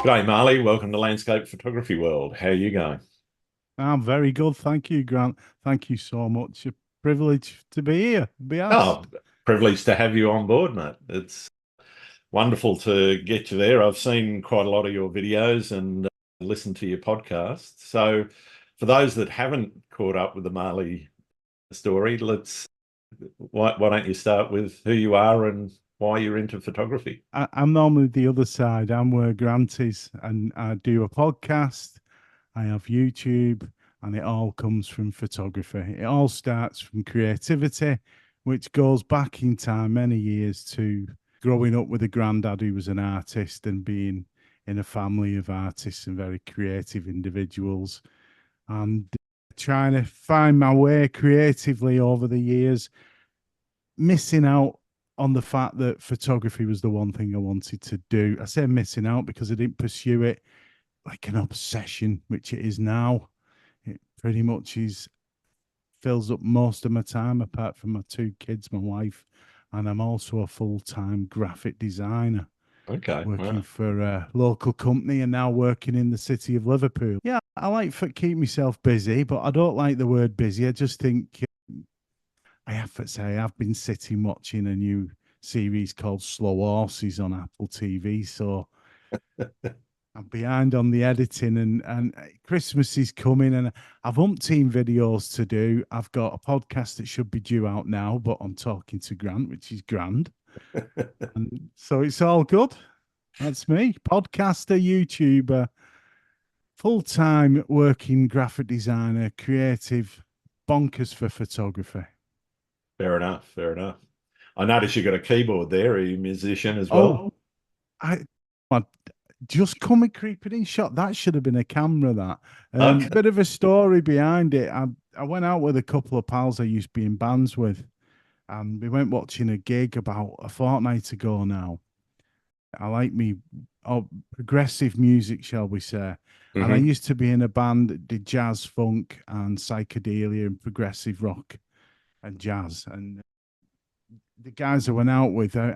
G'day, Marley. Welcome to Landscape Photography World. How are you going? I'm very good. Thank you, Grant. Thank you so much. A privilege to be here, be Oh, asked. privileged to have you on board, mate. It's wonderful to get you there. I've seen quite a lot of your videos and listened to your podcast. So, for those that haven't caught up with the Marley story, why don't you start with who you are and why you're into photography? I'm normally the other side. I'm where Grant is, and I do a podcast. I have YouTube, and it all comes from photography. It all starts from creativity, which goes back in time many years to growing up with a granddad who was an artist and being in a family of artists and very creative individuals, and trying to find my way creatively over the years, missing out on the fact that photography was the one thing I wanted to do. I say missing out because I didn't pursue it like an obsession, which it is now. It pretty much is fills up most of my time, apart from my two kids, my wife, and I'm also a full-time graphic designer Okay, working wow. for a local company and now working in the city of Liverpool. Yeah, I like to keep myself busy, but I don't like the word busy. I just think I have to say I've been sitting watching a new series called Slow Horses on Apple TV, so I'm behind on the editing, and Christmas is coming, and I've umpteen videos to do. I've got a podcast that should be due out now, but I'm talking to Grant, which is grand, and so it's all good. That's me, podcaster, YouTuber, full time working graphic designer, creative, bonkers for photography. Fair enough, fair enough. I noticed you got a keyboard there. Are you a musician as well? Oh, I just coming creeping in shot. That should have been a camera. That Okay. bit of a story behind it. I went out with a couple of pals I used to be in bands with, and we went watching a gig about a fortnight ago now. I like me progressive music, shall we say. And I Hmm. used to be in a band that did jazz, funk, and psychedelia and progressive rock and jazz. And the guys I went out with, I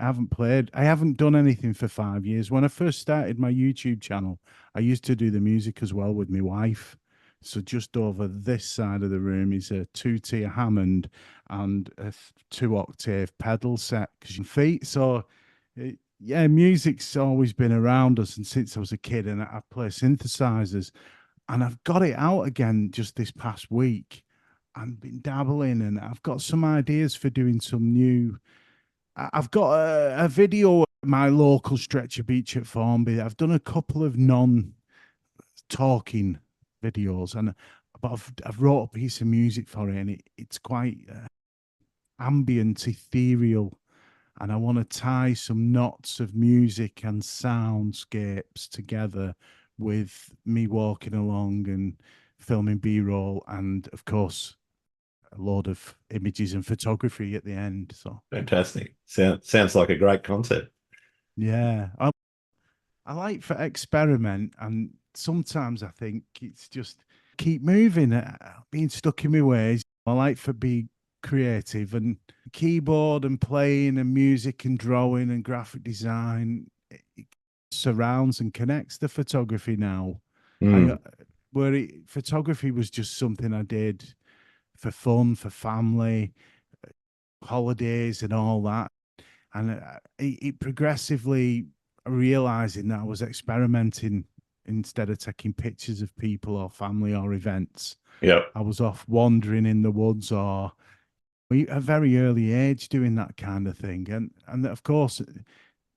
haven't done anything for 5 years. When I first started my YouTube channel, I used to do the music as well with my wife. So just over this side of the room is a two-tier Hammond and a two-octave pedal set because you feet. So yeah, music's always been around us, and since I was a kid, and I play synthesizers, and I've got it out again just this past week and been dabbling, and I've got some ideas for doing some new. I've got a video at my local stretcher beach at Formby. I've done a couple of non-talking videos, and but I've wrote a piece of music for it, and it's quite ambient, ethereal, and I want to tie some knots of music and soundscapes together with me walking along and filming B-roll, and of course a load of images and photography at the end. So Fantastic. Sounds like a great concept. yeah, I like for experiment, and sometimes I think it's just keep moving, being stuck in my ways. I like for be creative, and keyboard and playing and music and drawing and graphic design, it surrounds and connects the photography now. I Mm. photography was just something I did for fun, for family, holidays, and all that. And it progressively realizing that I was experimenting instead of taking pictures of people or family or events. Yep. I was off wandering in the woods or at a very early age doing that kind of thing. And of course,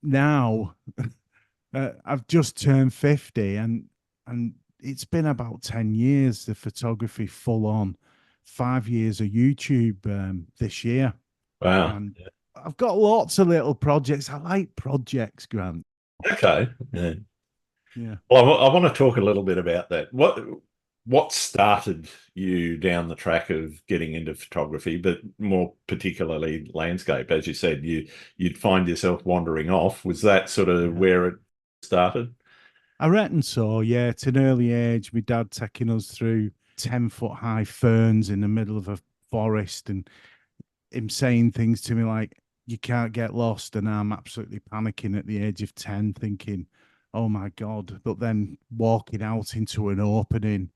now I've just turned 50, and it's been about 10 years, the photography full on, 5 years of YouTube this year. Wow. And I've got lots of little projects. I like projects, Grant. Okay. Yeah. Yeah. Well, I want to talk a little bit about that. What started you down the track of getting into photography, but more particularly landscape? As you said, you'd find yourself wandering off. Was that sort of Yeah. where it started? I reckon so. Yeah. At an early age, my dad taking us through 10-foot high ferns in the middle of a forest, and him saying things to me like, you can't get lost. And I'm absolutely panicking at the age of 10, thinking, oh my God. But then walking out into an opening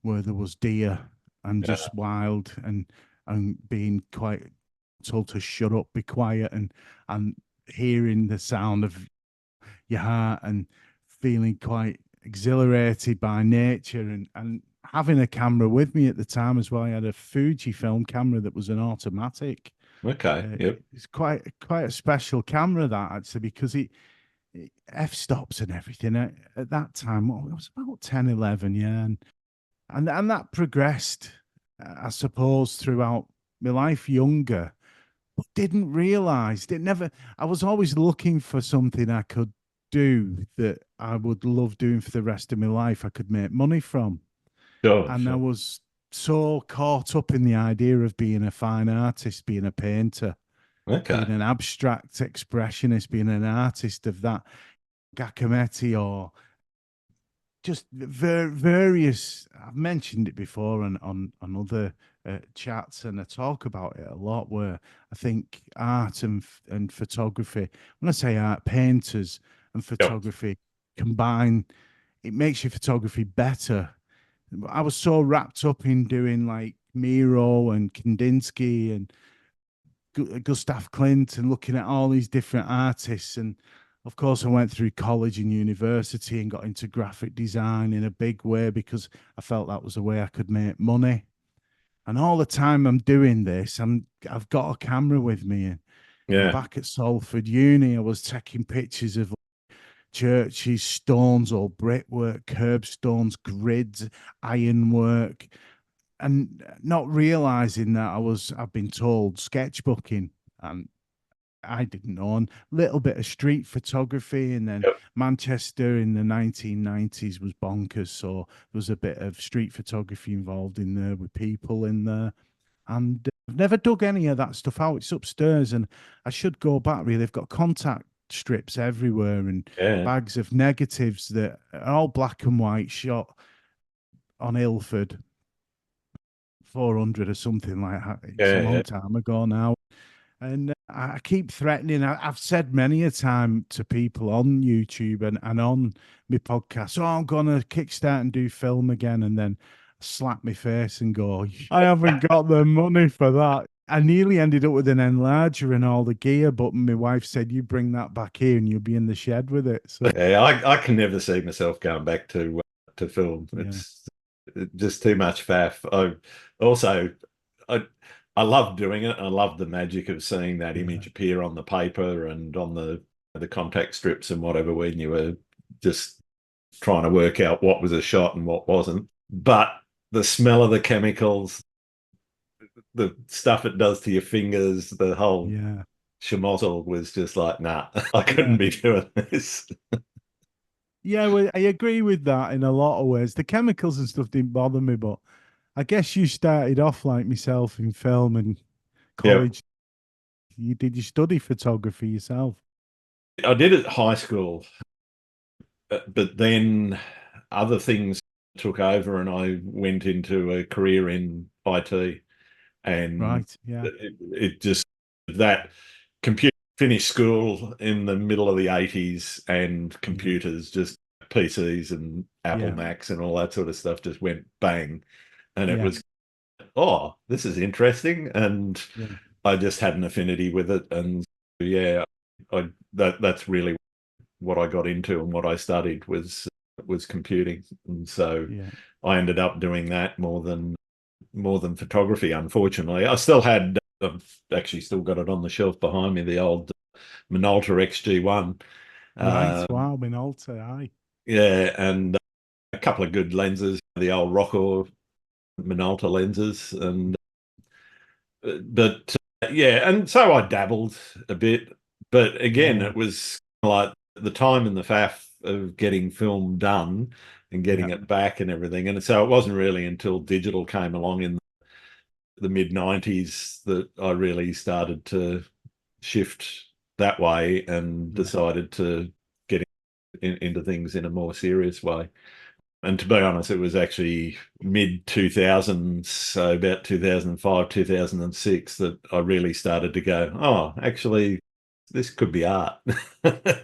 where there was deer and Yeah. just wild, and being quite told to shut up, be quiet, and hearing the sound of your heart and feeling quite exhilarated by nature, and having a camera with me at the time as well. I had a Fuji film camera that was an automatic. Okay. Yep. It's quite a special camera, that actually, because it f-stops and everything at that time. Well, it was about 10, 11, yeah, and that progressed, I suppose, throughout my life younger, but didn't realize it never. I was always looking for something I could do that I would love doing for the rest of my life, I could make money from. Sure. And I Sure. was so caught up in the idea of being a fine artist, being a painter, being Okay. an abstract expressionist, being an artist of that Giacometti, or just various. I've mentioned it before on other chats, and I talk about it a lot. Where I think art and photography, when I say art, painters and Yep. photography combine, it makes your photography better. I was so wrapped up in doing like Miro and Kandinsky and Gustav Klimt, and looking at all these different artists. And of course, I went through college and university and got into graphic design in a big way because I felt that was the way I could make money. And all the time I'm doing this, I've got a camera with me. And Yeah. back at Salford Uni, I was taking pictures of churches, stones, or brickwork, curbstones, grids, ironwork, and not realizing that I've been told sketchbooking, and I didn't know. And a little bit of street photography, and then Yep. Manchester in the 1990s was bonkers, so there was a bit of street photography involved in there with people in there. And I've never dug any of that stuff out. It's upstairs, and I should go back. Really, they've got contact strips everywhere and Yeah. bags of negatives that are all black and white, shot on Ilford 400 or something like that. It's a Yeah. Yeah. long time ago now. And I keep threatening. I've said many a time to people on YouTube and on my podcast, oh, I'm going to kickstart and do film again. And then slap my face and go, I haven't got the money for that. I nearly ended up with an enlarger and all the gear, but my wife said, you bring that back here and you'll be in the shed with it. So, Yeah. I can never see myself going back to film. yeah, It's just too much faff. Also I I love doing it. I love the magic of seeing that yeah, image appear on the paper and on the contact strips and whatever when you were just trying to work out what was a shot and what wasn't. But the smell of the chemicals, the stuff it does to your fingers, the whole yeah, schmozzle was just like, nah, I couldn't yeah. be doing this. Yeah, well, I agree with that in a lot of ways. The chemicals and stuff didn't bother me, but I guess you started off like myself in film and Yep. college. You study photography yourself? I did it at high school, but then other things took over and I went into a career in IT. And Right. Yeah. it just, that computer, finished school in the middle of the 80s, and Yeah. computers, just PCs and Apple Yeah. Macs and all that sort of stuff, just went bang. And it Yeah. was, oh, this is interesting. And Yeah. I just had an affinity with it. And yeah, that's really what I got into and what I studied was computing. And so Yeah. I ended up doing that more than photography, unfortunately. I still had, I've actually still got it on the shelf behind me, the old Minolta XG1. Right. Uh, Wow. Minolta. Aye. yeah, and a couple of good lenses, the old Rocker Minolta lenses. And but yeah, and so I dabbled a bit. But again, Yeah. it was like the time and the faff of getting film done and Yeah. getting it back and everything. And so it wasn't really until digital came along in the mid 90s that I really started to shift that way and Yeah. decided to get into things in a more serious way. And to be honest, it was actually mid 2000s, so about 2005, 2006, that I really started to go, oh, actually, this could be art.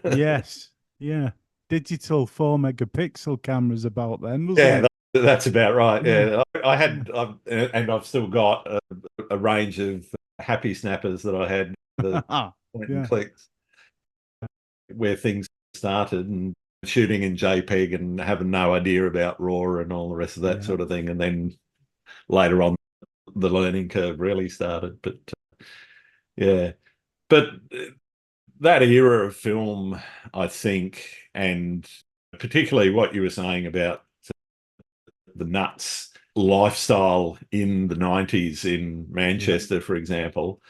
Yes. Yeah. digital 4 megapixel cameras about then, wasn't Yeah, it? that's about right. Yeah. Yeah, I Yeah. had, and I've still got a range of happy snappers that I had, the point and Yeah. clicks, where things started, and shooting in JPEG and having no idea about RAW and all the rest of that Yeah. sort of thing. And then later on, the learning curve really started. But yeah, but that era of film, I think, and particularly what you were saying about the nuts lifestyle in the 90s in Yeah. Manchester, for example,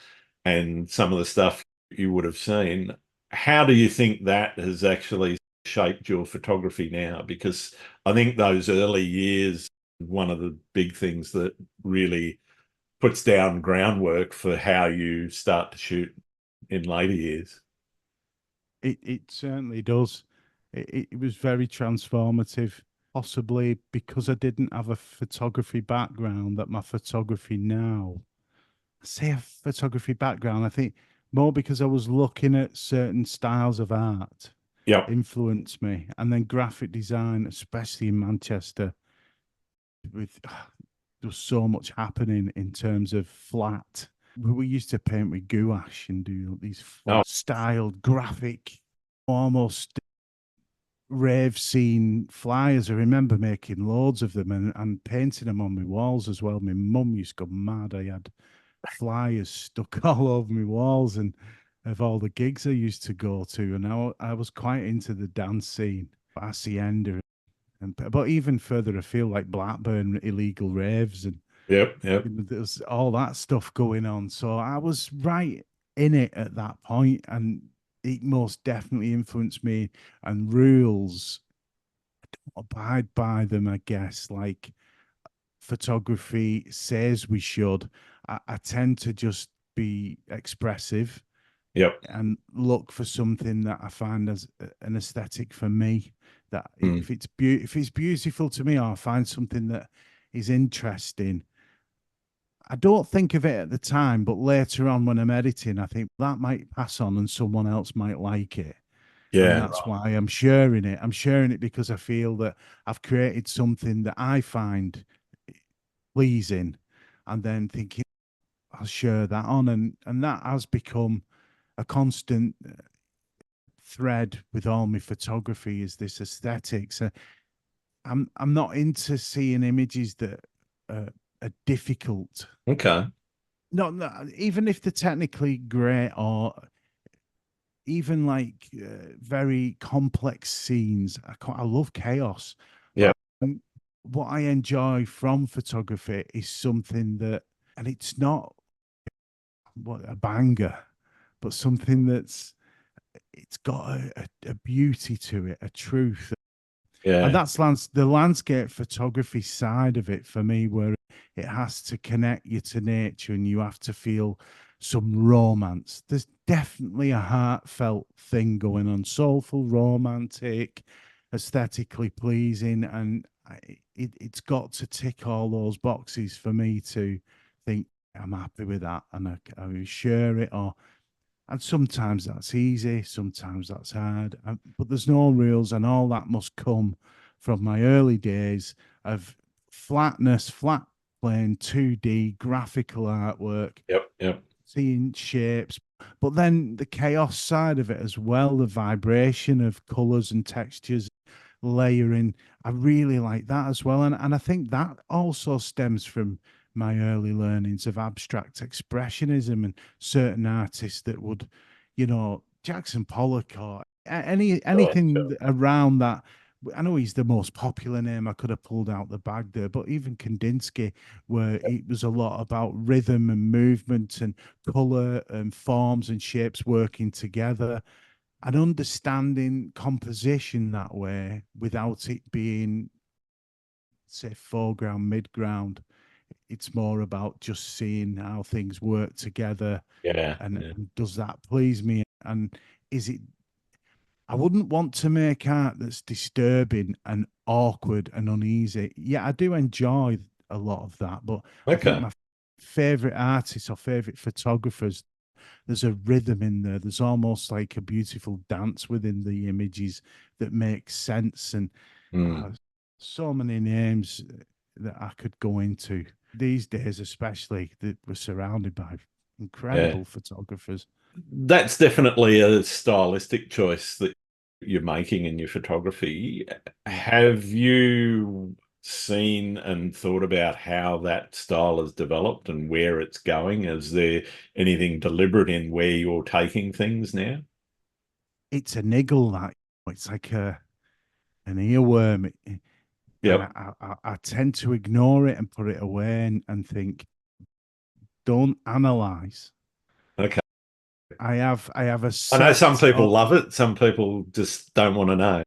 and some of the stuff you would have seen. How do you think that has actually shaped your photography now? Because I think those early years, one of the big things that really puts down groundwork for how you start to shoot in later years. It certainly does. It was very transformative, possibly because I didn't have a photography background, that my photography now, I say a photography background, I think more because I was looking at certain styles of art Yep. influenced me. And then graphic design, especially in Manchester, with there was so much happening in terms of flat. We used to paint with gouache and do these Oh, flat styled graphic, almost rave scene flyers. I remember making loads of them and painting them on my walls as well. My mum used to go mad. I had flyers stuck all over my walls and of all the gigs I used to go to. And I was quite into the dance scene, Hacienda, and but even further afield, like Blackburn illegal raves and yep, yep, there's all that stuff going on. So I was right in it at that point, and it most definitely influenced me. And rules, abide by them, I guess. Like photography says we should. I tend to just be expressive yep. and look for something that I find as an aesthetic for me. That Mm. if it's beautiful to me, or I find something that is interesting, I don't think of it at the time, but later on when I'm editing, I think that might pass on and someone else might like it. And Yeah, that's why I'm sharing it. I'm sharing it because I feel that I've created something that I find pleasing and then thinking I'll share that on. And that has become a constant thread with all my photography is this aesthetics. I'm not into seeing images that are difficult. okay. Not even if they're technically great or even like very complex scenes. I love chaos, Yeah, but what I enjoy from photography is something that, and it's not what a banger, but something that's it's got a beauty to it, a truth. And yeah, that's the landscape photography side of it for me, where it has to connect you to nature and you have to feel some romance. There's definitely a heartfelt thing going on, soulful, romantic, aesthetically pleasing, and it's got to tick all those boxes for me to think I'm happy with that, and I will share it. Or and sometimes that's easy, sometimes that's hard. But there's no rules, and all that must come from my early days of flatness, flat plane, 2D graphical artwork, yep, yep, seeing shapes, but then the chaos side of it as well, the vibration of colors and textures, layering. I really like that as well. And I think that also stems from my early learnings of abstract expressionism and certain artists that would, Jackson Pollock or sure, anything sure. around that. I know he's the most popular name I could have pulled out the bag there, but even Kandinsky, where it was a lot about rhythm and movement and color and forms and shapes working together and understanding composition that way without it being, say, foreground, midground. It's more about just seeing how things work together Yeah, and, yeah, and does that please me? And is it, I wouldn't want to make art that's disturbing and awkward and uneasy. Yeah, I do enjoy a lot of that, but I think okay. my favorite artists or favorite photographers there's a rhythm in there. There's almost like a beautiful dance within the images that makes sense. And Mm. uh, so many names that I could go into these days, especially that we're surrounded by Yeah. incredible photographers. That's definitely a stylistic choice that you're making in your photography. Yeah. Have you seen and thought about how that style has developed and where it's going? Is there anything deliberate in where you're taking things now? It's a niggle that it's like an earworm. And Yep. I tend to ignore it and put it away and think, don't analyze. Okay. I have a I know some set people of, love it, some people just don't want to know.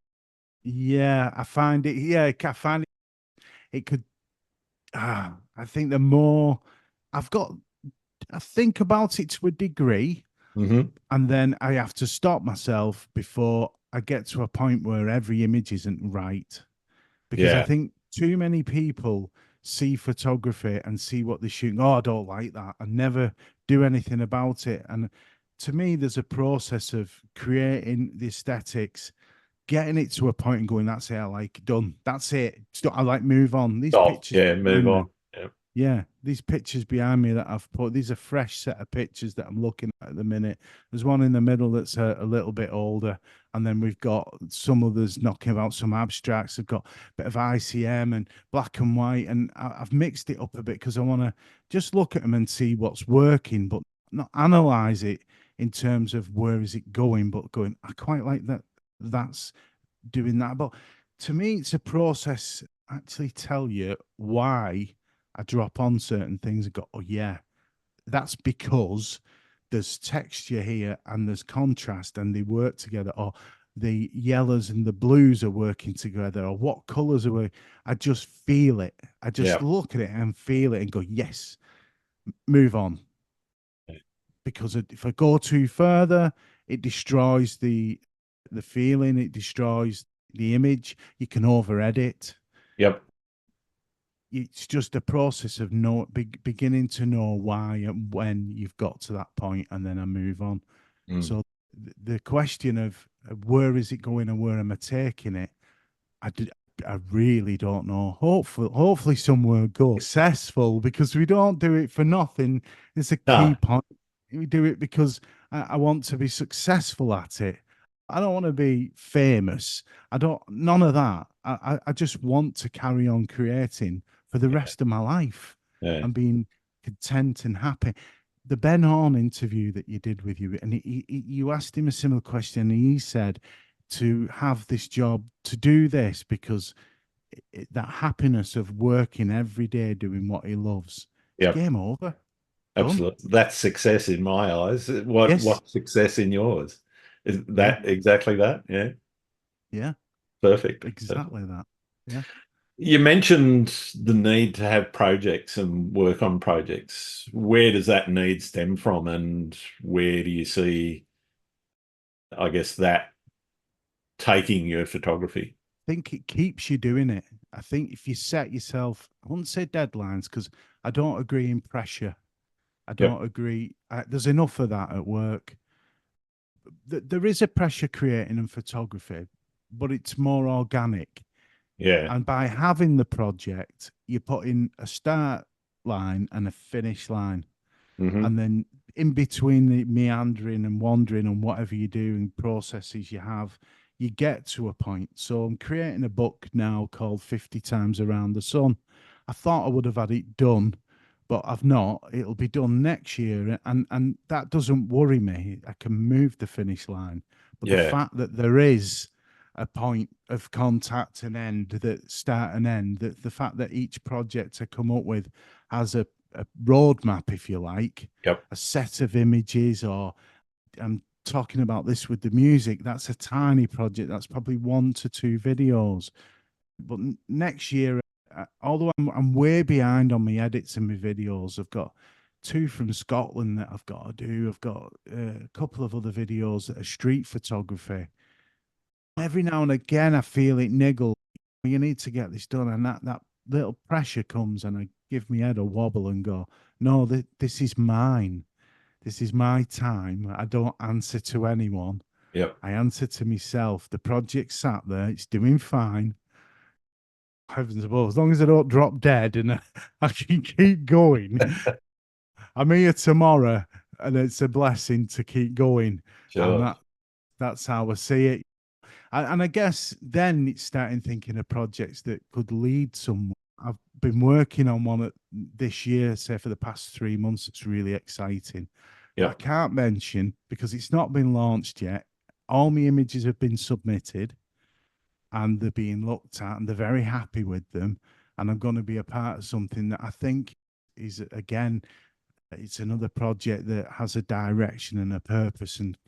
yeah, I find it, yeah, I find it could, I think the more I've got, I think about it to a degree, Hmm. and then I have to stop myself before I get to a point where every image isn't right. Because I Yeah. think too many people see photography and see what they're shooting. Oh, I don't like that, and never do anything about it. And to me, there's a process of creating the aesthetics, getting it to a point and going, that's it, I like it, done. That's it. I like move on. These Oh, pictures yeah, move behind me. on. Yeah. Yeah, these pictures behind me that I've put, these are fresh set of pictures that I'm looking at the minute. There's one in the middle that's a little bit older, and then we've got some others knocking about some abstracts. I've got a bit of ICM and black and white, and I've mixed it up a bit because I want to just look at them and see what's working, but not analyze it in terms of where is it going, but going, I quite like that. That's doing that. But to me, it's a process. Actually, tell you why I drop on certain things and go, oh yeah, that's because there's texture here and there's contrast and they work together, or the yellows and the blues are working together, or what colors are we? I just feel it. I just Yeah. look at it and feel it and go, yes, move on. Because if I go too further, it destroys the feeling, it destroys the image. You can over edit. Yep. It's just a process of beginning to know why and when you've got to that point, and then I move on. Mm. So the question of where is it going and where am I taking it, I did. I really don't know. Hopefully somewhere good, successful, because we don't do it for nothing. It's a key No. point. We do it because I want to be successful at it. I don't want to be famous. I don't. None of that. I just want to carry on creating for the Yeah. rest of my life Yeah. and being content and happy. The Ben Horn interview that you did with you, and you asked him a similar question, and he said to have this job, to do this because that happiness of working every day doing what he loves, it's Yep. game over, done. Absolutely. That's success in my eyes. What Yes, what's success in yours? Is yeah, that exactly that? Yeah. yeah, Perfect. Perfect. exactly that. Yeah, You mentioned the need to have projects and work on projects. Where does that need stem from, and where do you see, I guess, that taking your photography? I think it keeps you doing it. I think if you set yourself, I wouldn't say deadlines because I don't agree in pressure. I Yep. don't agree. There's enough of that at work. There is a pressure creating in photography, but it's more organic. Yeah. And by having the project, you put in a start line and a finish line. Hmm. And then in between the meandering and wandering and whatever you do and processes you have, you get to a point. So I'm creating a book now called 50 Times Around the Sun. I thought I would have had it done, but I've not. It'll be done next year. And that doesn't worry me. I can move the finish line. But the Yeah. fact that there is a point of contact and end, that start and end, that the fact that each project I come up with has a roadmap, if you like, Yep. a set of images, or I'm talking about this with the music. That's a tiny project. That's probably 1 to 2 videos. But next year, although I'm way behind on my edits and my videos, I've got 2 from Scotland that I've got to do. I've got a couple of other videos that are street photography. Every now and again, I feel it niggle. You need to get this done, and that little pressure comes, and I give my head a wobble and go, "No, this is mine. This is my time. I don't answer to anyone. Yep. I answer to myself. The project sat there. It's doing fine. Heavens above, as long as I don't drop dead and I can keep going. I'm here tomorrow, and it's a blessing to keep going. And Sure. that's how I see it. And I guess then it's starting thinking of projects that could lead somewhere. I've been working on one this year, say for the past 3 months. It's really exciting. That I Yep. can't mention because it's not been launched yet. All my images have been submitted and they're being looked at and they're very happy with them. And I'm going to be a part of something that I think is, again, it's another project that has a direction and a purpose and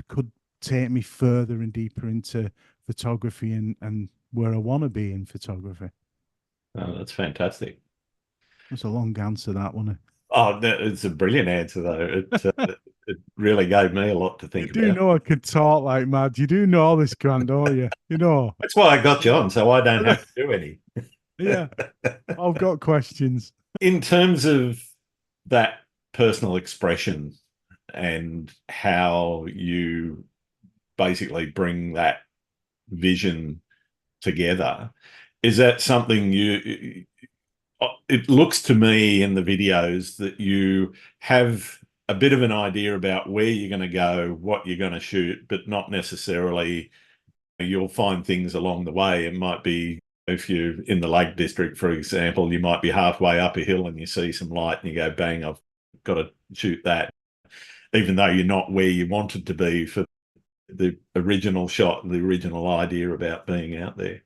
could take me further and deeper into photography and where I want to be in photography. Oh, that's fantastic. That's a long answer, that one. Oh, it's a brilliant answer, though. It really gave me a lot to You think do about. know I could talk like mad. You do know all this, Grant, don't you? You know. That's why I got you on, so I don't have to do any. Yeah, I've got questions. In terms of that personal expression and how you basically bring that vision together, is that something it looks to me in the videos that you have a bit of an idea about where you're going to go, what you're going to shoot, but not necessarily you'll find things along the way. It might be if you're in the Lake District, for example, you might be halfway up a hill and you see some light and you go, bang, I've got to shoot that, even though you're not where you wanted to be for the original shot, the original idea about being out there.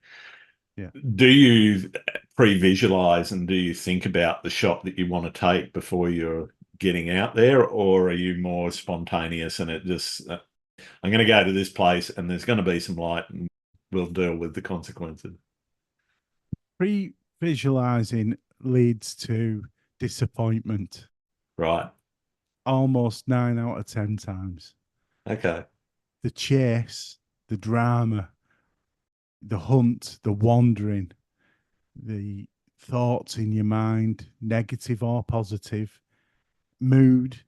Yeah. Do you pre-visualize and do you think about the shot that you want to take before you're getting out there, or are you more spontaneous and it just I'm going to go to this place and there's going to be some light and we'll deal with the consequences? Pre-visualizing leads to disappointment Right. almost 9 out of 10 times. Okay. The chase, the drama, the hunt, the wandering, the thoughts in your mind, negative or positive, mood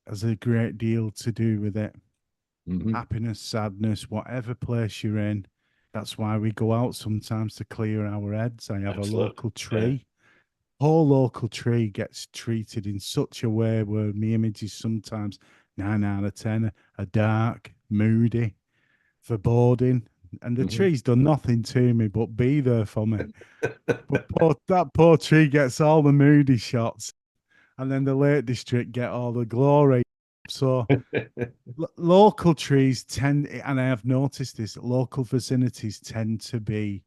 has a great deal to do with it. Mm-hmm. Happiness, sadness, whatever place you're in. That's why we go out sometimes to clear our heads. I have a Absolutely. local Yeah. tree. Whole local tree gets treated in such a way where my images sometimes 9 out of 10 are dark, moody, foreboding, and the Mm-hmm. tree's done nothing to me but be there for me. But that poor tree gets all the moody shots, and then the Lake District get all the glory. So local trees tend, and I have noticed this, local vicinities tend to be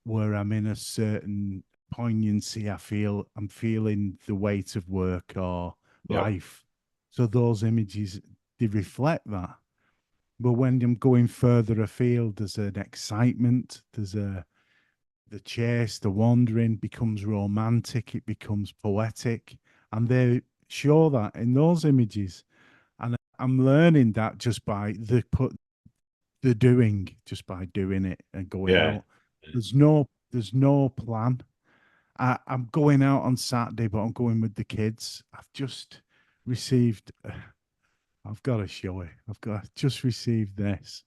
where I'm in a certain poignancy. I'm feeling the weight of work or Yep. life. So those images, they reflect that. But when I'm going further afield, there's an excitement, the chase, the wandering becomes romantic, it becomes poetic, and they show that in those images. And I'm learning that just by the doing, just by doing it and going Yeah. out. There's no plan. I'm going out on Saturday, but I'm going with the kids. I've just received. I've got to show it. Just received this.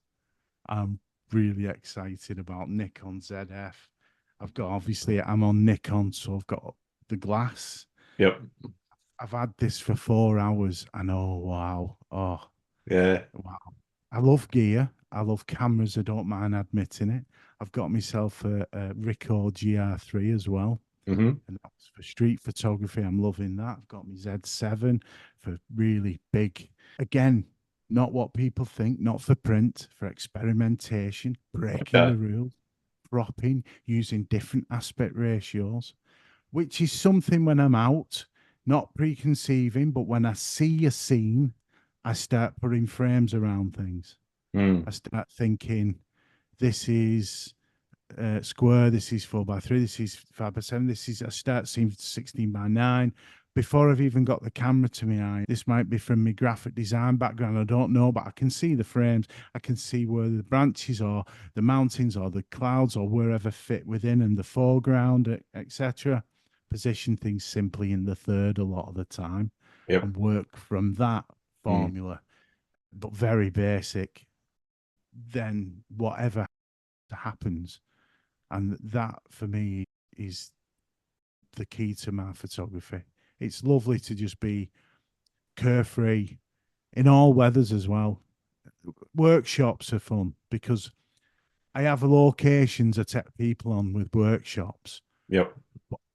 I'm really excited about Nikon ZF. I've got obviously I'm on Nikon, so I've got the glass. Yep. I've had this for 4 hours, and oh wow, Yeah. wow. I love gear. I love cameras. I don't mind admitting it. I've got myself a Ricoh GR3 as well, Mm-hmm. and that's for street photography. I'm loving that. I've got my Z7 for really big. Again, not what people think. Not for print. For experimentation, breaking Okay. the rules, cropping, using different aspect ratios, which is something when I'm out, not preconceiving, but when I see a scene, I start putting frames around things. I Mm. start thinking, this is square, this is 4x3, this is 5x7, this is, I start seeing 16:9. Before I've even got the camera to my eye, this might be from my graphic design background. I don't know, but I can see the frames. I can see where the branches or the mountains or the clouds or wherever fit within and the foreground, etc. position things simply in the third a lot of the time Yep. and work from that Mm. formula, but very basic. Then whatever happens, and that for me is the key to my photography. It's lovely to just be carefree in all weathers as well. Workshops are fun because I have locations I take people on with workshops, Yep.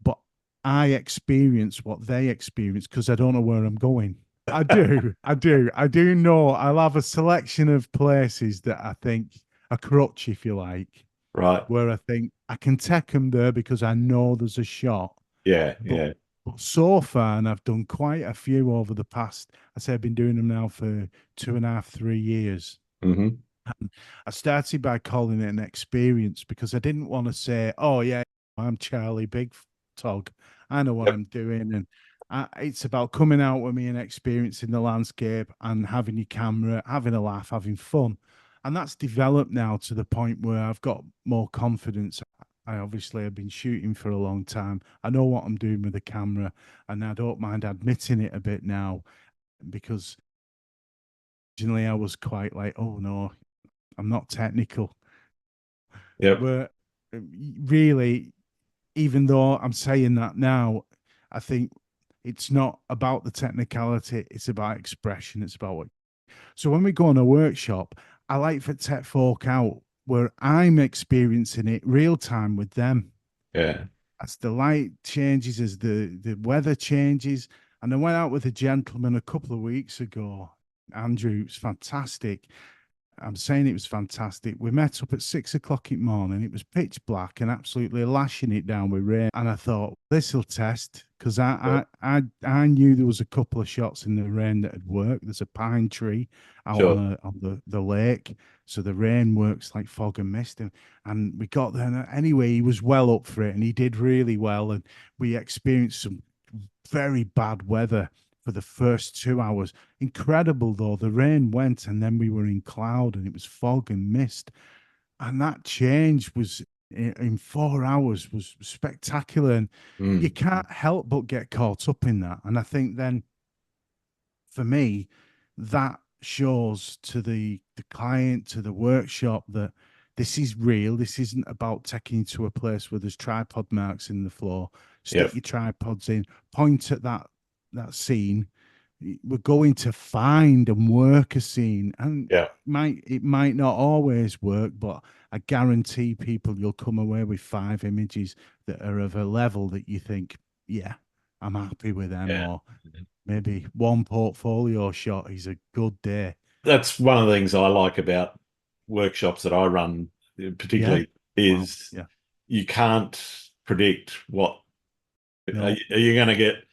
but I experience what they experience because I don't know where I'm going. I do know I'll have a selection of places that I think a crutch, if you like, Right. where I think I can take them there because I know there's a shot. Yeah. But Yeah. but so far, and I've done quite a few over the past, I say I've been doing them now for 2.5, 3 years. Hmm. I started by calling it an experience because I didn't want to say, "Oh yeah, I'm Charlie Big Tog. I know what Yep. I'm doing," and it's about coming out with me and experiencing the landscape and having your camera, having a laugh, having fun, and that's developed now to the point where I've got more confidence. I obviously have been shooting for a long time. I know what I'm doing with the camera, and I don't mind admitting it a bit now because originally I was quite like, "Oh no, I'm not technical." Yep. But really, even though I'm saying that now, I think it's not about the technicality, it's about expression, it's about what. So when we go on a workshop, I like for tech folk out where I'm experiencing it real time with them. Yeah. As the light changes, as the weather changes. And I went out with a gentleman a couple of weeks ago, Andrew. It was fantastic. I'm saying it was fantastic. We met up at 6 o'clock in the morning. It was pitch black and absolutely lashing it down with rain. And I thought, this will test because Yep. I knew there was a couple of shots in the rain that had worked. There's a pine tree out Sure. on the lake. So the rain works like fog and mist. And we got there. And anyway, he was well up for it and he did really well. And we experienced some very bad weather for the first 2 hours. Incredible though, the rain went and then we were in cloud and it was fog and mist. And that change was in 4 hours was spectacular. And you Mm. can't help but get caught up in that. And I think then for me, that shows to the client, to the workshop that this is real. This isn't about taking you to a place where there's tripod marks in the floor. Stick Yep. your tripods in, point at that scene. We're going to find and work a scene, and Yeah. it might not always work, but I guarantee people you'll come away with 5 images that are of a level that you think, yeah, I'm happy with them, Yeah. or maybe one portfolio shot is a good day. That's one of the things I like about workshops that I run, Yeah. particularly, Wow. is Yeah. you can't predict what No. are you going to get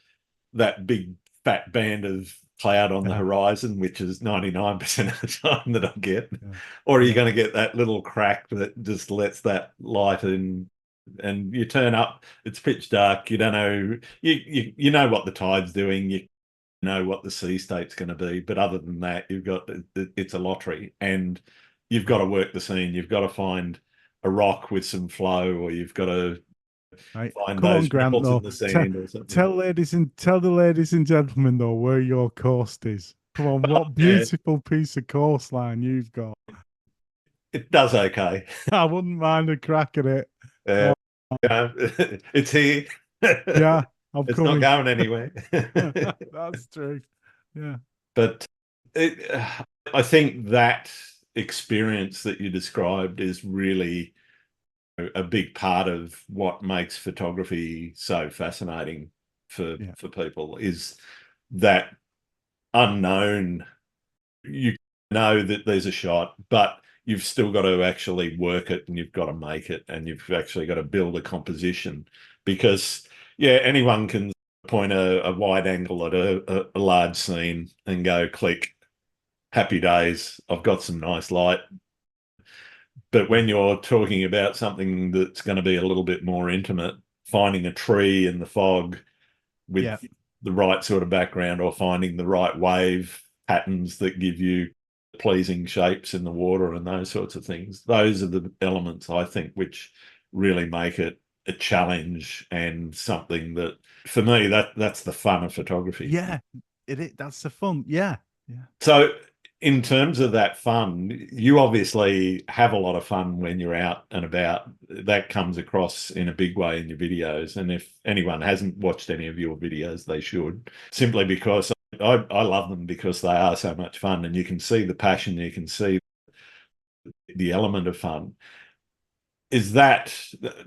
that big fat band of cloud on the Yeah. horizon, which is 99% of the time that I get, Yeah. or are you Yeah. going to get that little crack that just lets that light in and you turn up, it's pitch dark, you don't know, you know what the tide's doing, you know what the sea state's going to be, but other than that, you've got it's a lottery, and you've got Right. to work the scene. You've got to find a rock with some flow, or you've got to Right. find Come on, those Grant. ripples in Though, the tell sand or something. tell the ladies and gentlemen though where your coast is. Come on, what Yeah, beautiful piece of coastline you've got. it does okay. I wouldn't mind a crack at it. Uh, Oh, it's here. yeah, I'm It's not coming. going anywhere. That's true. Yeah. But it, I think that experience that you described is really a big part of what makes photography so fascinating Yeah. for people is that unknown. You know that there's a shot, but you've still got to actually work it and you've got to make it and you've actually got to build a composition because yeah, anyone can point a wide angle at a large scene and go click, happy days, I've got some nice light. But when you're talking about something that's going to be a little bit more intimate, finding a tree in the fog with Yeah. the right sort of background or finding the right wave patterns that give you pleasing shapes in the water and those sorts of things, those are the elements I think which really make it a challenge and something that, for me, that's the fun of photography. Yeah, that's the fun. Yeah, yeah. So, in terms of that fun, you obviously have a lot of fun when you're out and about. That comes across in a big way in your videos. And if anyone hasn't watched any of your videos, they should, simply because I love them because they are so much fun, and you can see the passion, you can see the element of fun. Is that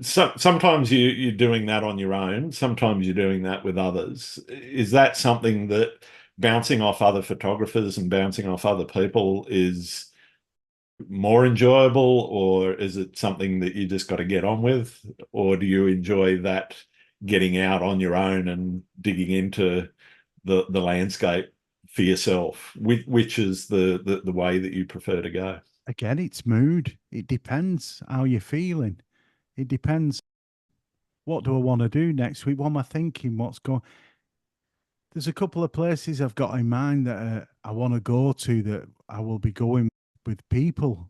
sometimes you're doing that on your own, sometimes you're doing that with others? Is that something that bouncing off other photographers and bouncing off other people is more enjoyable, or is it something that you just got to get on with? Or do you enjoy that, getting out on your own and digging into the landscape for yourself? Which is the way that you prefer to go? Again, it's mood. It depends how you're feeling. It depends. What do I want to do next week? What am I thinking? What's going? There's a couple of places I've got in mind that I want to go to, that I will be going with people,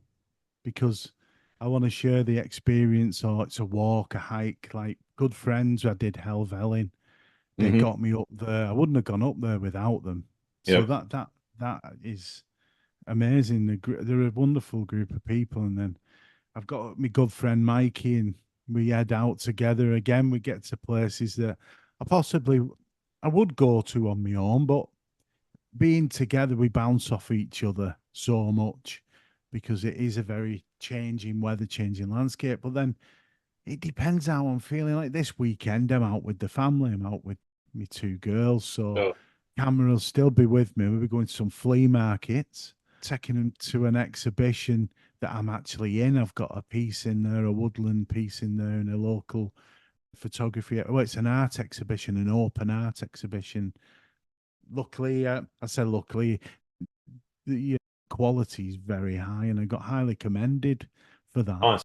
because I want to share the experience. Or it's a walk, a hike, like good friends. I did Helvellyn. They Hmm. got me up there. I wouldn't have gone up there without them. So Yep. that is amazing. They're a wonderful group of people. And then I've got my good friend Mikey, and we head out together again. We get to places that I would go to on my own, but being together, we bounce off each other so much, because it is a very changing weather, changing landscape. But then it depends how I'm feeling. Like this weekend, I'm out with the family. I'm out with my two girls, so Oh, Cameron will still be with me. We'll be going to some flea markets, taking them to an exhibition that I'm actually in. I've got a piece in there, a woodland piece in there, and a local photography. Well, it's an art exhibition, an open art exhibition. Luckily, I said luckily, the quality is very high, and I got highly commended for that. nice.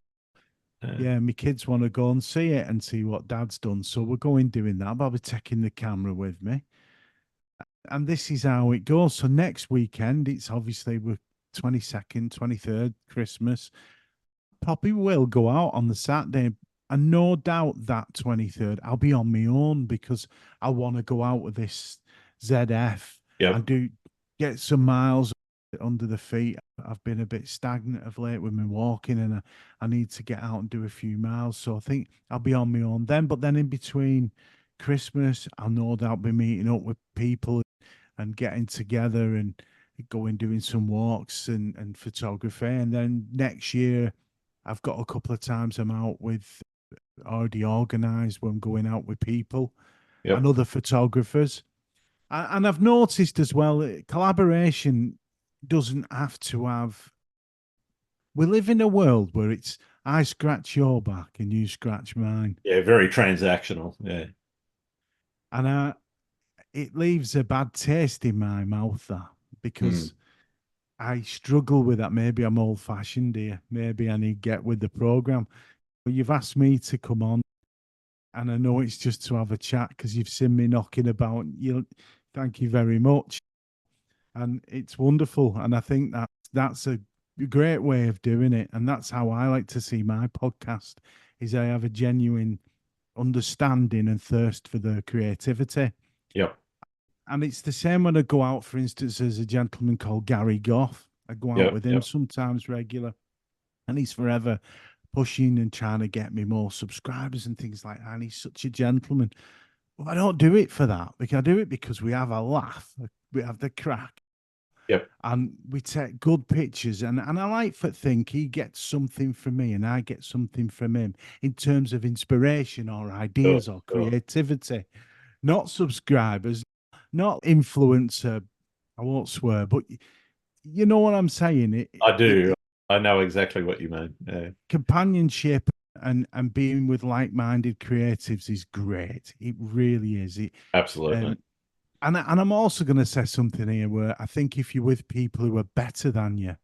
Yeah. Yeah, my kids want to go and see it and see what dad's done. So we're going doing that. But I'll be taking the camera with me. And this is how it goes. So next weekend, it's obviously we're 22nd, 23rd, Christmas. Poppy will go out on the Saturday. And no doubt that 23rd, I'll be on my own, because I want to go out with this ZF and Yep. get some miles under the feet. I've been a bit stagnant of late with my walking, and I need to get out and do a few miles. So I think I'll be on my own then. But then in between Christmas, I'll no doubt be meeting up with people and getting together and going doing some walks and photography. And then next year, I've got a couple of times I'm out with, already organised, when I'm going out with people and Yep. other photographers. And I've noticed as well, collaboration doesn't have to have. We live in a world where it's I scratch your back and you scratch mine, Yeah, very transactional. Yeah. and it leaves a bad taste in my mouth. That, Mm. because I struggle with that. Maybe I'm old fashioned here. Maybe I need to get with the program. But you've asked me to come on, and I know it's just to have a chat because you've seen me knocking about. You, thank you very much, and it's wonderful. And I think that's a great way of doing it, and that's how I like to see my podcast. Is I have a genuine understanding and thirst for the creativity. Yep. And it's the same when I go out, for instance, as a gentleman called Gary Goff. I go out Yep. with him Yep. sometimes regular, and he's forever pushing and trying to get me more subscribers and things like that. And he's such a gentleman. Well, I don't do it for that. Because I do it because we have a laugh, we have the crack, Yep. and we take good pictures. And I like to think he gets something from me and I get something from him in terms of inspiration or Sure. ideas or Sure. creativity, not subscribers, not influencer. I won't swear, but you know what I'm saying. I do. I know exactly what you mean. Yeah. Companionship and being with like-minded creatives is great. It really is. Absolutely. Um, and I'm also going to say something here where I think if you're with people who are better than you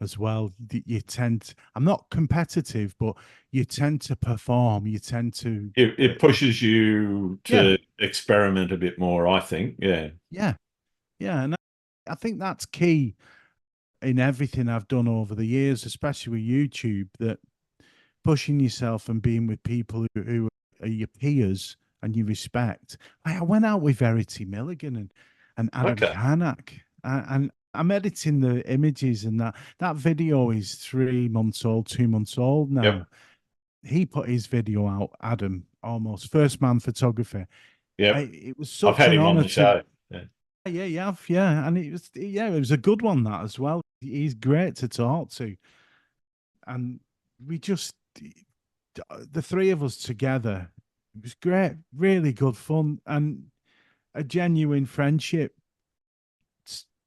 as well, you tend. I'm not competitive, but you tend to perform. You tend to. It pushes you Yeah, to experiment a bit more, I think. Yeah. yeah, yeah, and I think that's key in everything I've done over the years, especially with YouTube. That pushing yourself and being with people who your peers and you respect. I went out with Verity Milligan and Adam Okay. Karnak, and I'm editing the images, and that video is 3 months old, 2 months old Yep. now. He put his video out, Adam, almost first man photography. Yep. It was I've such had an him on honor the to. show. Yeah. Yeah, you have, yeah, and it was a good one, that as well. He's great to talk to, and we just the three of us together. It was great, really good fun, and a genuine friendship.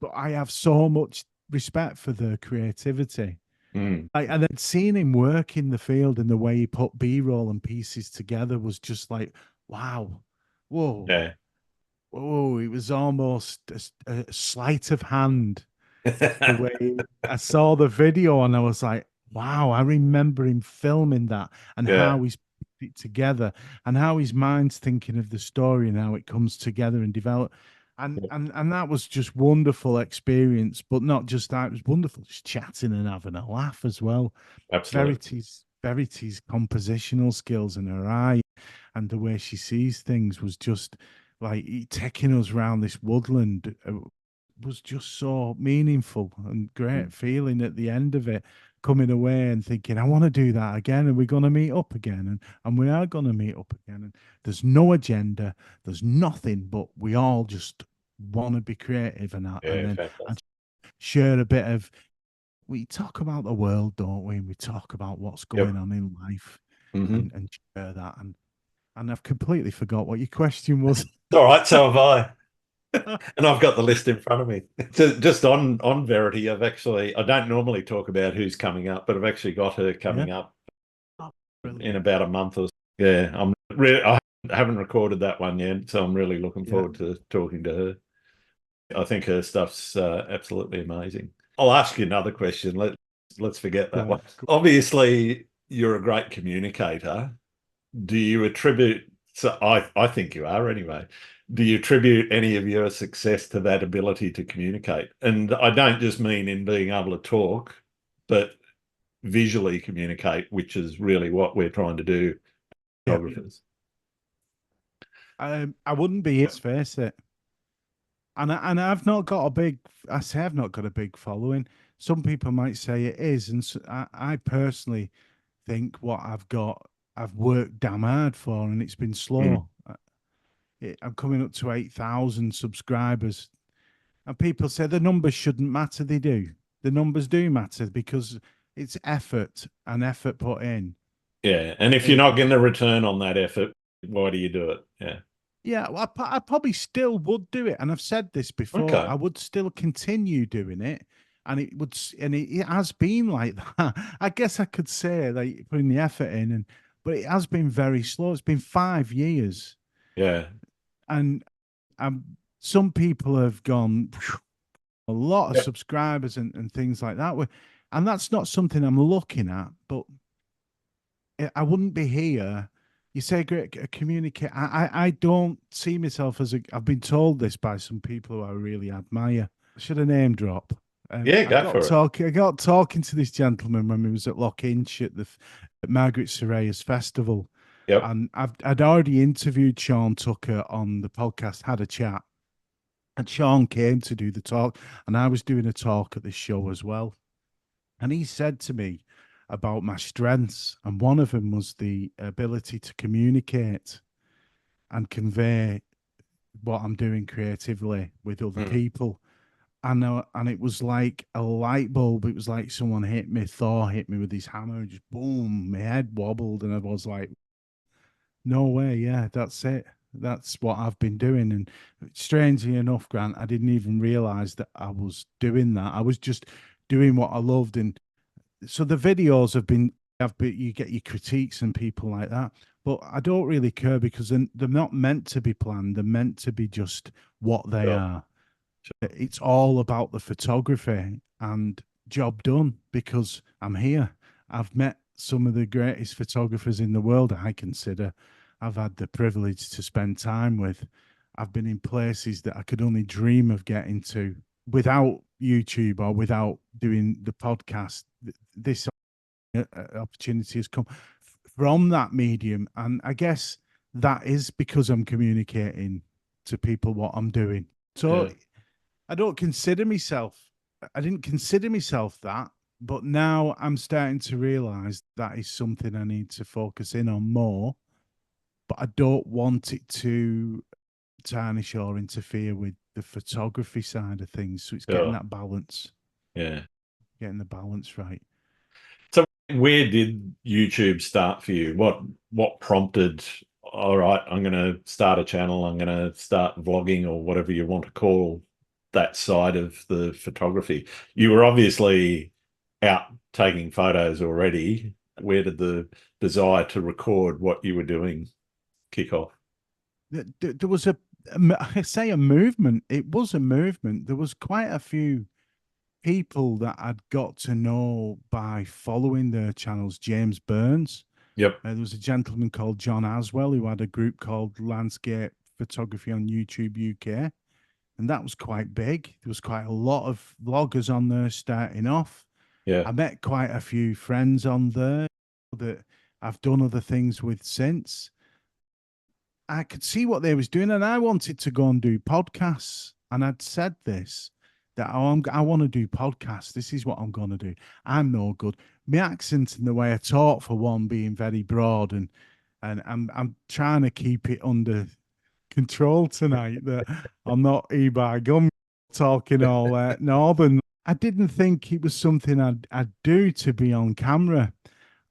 But I have so much respect for the creativity. Mm. And then seeing him work in the field and the way he put B-roll and pieces together was just like, wow, whoa, Yeah. whoa. It was almost a sleight of hand the way I saw the video, and I was like, wow, I remember him filming that and Yeah. how he's put it together and how his mind's thinking of the story and how it comes together and develop. And that was just wonderful experience, but not just that, it was wonderful just chatting and having a laugh as well. Absolutely. Verity's compositional skills and her eye and the way she sees things was just like taking us around this woodland was just so meaningful and Mm. great feeling at the end of it, coming away and thinking, I want to do that again, and we're going to meet up again, and we are going to meet up again, and there's no agenda, there's nothing, but we all just want to be creative and Yeah. then and Fantastic. share a bit of, we talk about the world, don't we? And we talk about what's Yep. going on in life Hmm. and share that. And I've completely forgot what your question was. All right. So have I. And I've got the list in front of me. Just on Verity, I don't normally talk about who's coming up, but I've actually got her Yeah. coming up Oh, in brilliant. about a month or so. Yeah, I haven't recorded that one yet, so I'm really looking Yeah. forward to talking to her. I think her stuff's absolutely amazing. I'll ask you another question. Let's forget that Go one. on. Obviously, you're a great communicator. Do you attribute, so I think you are anyway, do you attribute any of your success to that ability to communicate? And I don't just mean in being able to talk, but visually communicate, which is really what we're trying to do, Yeah. photographers. I wouldn't be, let's face it. And I've not got a big, I say I've not got a big following. Some people might say it is. And so I personally think what I've got, I've worked damn hard for, and it's been Mm. slow. I'm coming up to 8,000 subscribers. And people say the numbers shouldn't matter. They do. The numbers do matter because it's effort and effort put in. Yeah. And if you're It, not getting a return on that effort, why do you do it? Yeah. yeah, well, I probably still would do it, and I've said this before. Okay. I would still continue doing it, and it has been like that. I guess I could say like putting the effort in, but it has been very slow. It's been 5 years, Yeah. and some people have gone a lot of Yep. subscribers and things like that. And that's not something I'm looking at, but I wouldn't be here. You say great communicate. I don't see myself as a. I've been told this by some people who I really admire. Should I name drop? Yeah, go for it. I got talking to this gentleman when we was at Lockhinch at Margaret Soraya's festival, Yep. and I'd already interviewed Sean Tucker on the podcast, had a chat, and Sean came to do the talk, and I was doing a talk at this show as well. And he said to me about my strengths, and one of them was the ability to communicate and convey what I'm doing creatively with other Mm. people. And it was like a light bulb. It was like someone hit me, Thor hit me with his hammer, and just boom, my head wobbled, and I was like, no way, yeah, that's it. That's what I've been doing. And strangely enough, Grant, I didn't even realize that I was doing that. I was just doing what I loved. And so the videos you get your critiques and people like that, but I don't really care because they're not meant to be planned. They're meant to be just what they Sure. are. It's all about the photography and job done because I'm here. I've met some of the greatest photographers in the world, I consider. I've had the privilege to spend time with. I've been in places that I could only dream of getting to without YouTube or without doing the podcast. This opportunity has come from that medium. And I guess that is because I'm communicating to people what I'm doing. So Yeah. I don't consider myself, I didn't consider myself that, but now I'm starting to realize that is something I need to focus in on more. But I don't want it to tarnish or interfere with the photography side of things. So it's Sure. Yeah. getting the balance right. So where did YouTube start for you? What prompted, all right, I'm going to start a channel, I'm going to start vlogging or whatever you want to call that side of the photography? You were obviously out taking photos already. Where did the desire to record what you were doing kick off? There was I say a movement. It was a movement. There was quite a few people that I'd got to know by following their channels. James Burns. Yep. There was a gentleman called John Aswell who had a group called Landscape Photography on YouTube UK, and that was quite big. There was quite a lot of vloggers on there starting off. Yeah. I met quite a few friends on there that I've done other things with since. I could see what they was doing, and I wanted to go and do podcasts. And I'd said this that I want to do podcasts. This is what I'm going to do. I'm no good. My accent and the way I talk, for one, being very broad, and I'm trying to keep it under control tonight. That I'm not Ebar Gum talking all northern. I didn't think it was something I'd do to be on camera.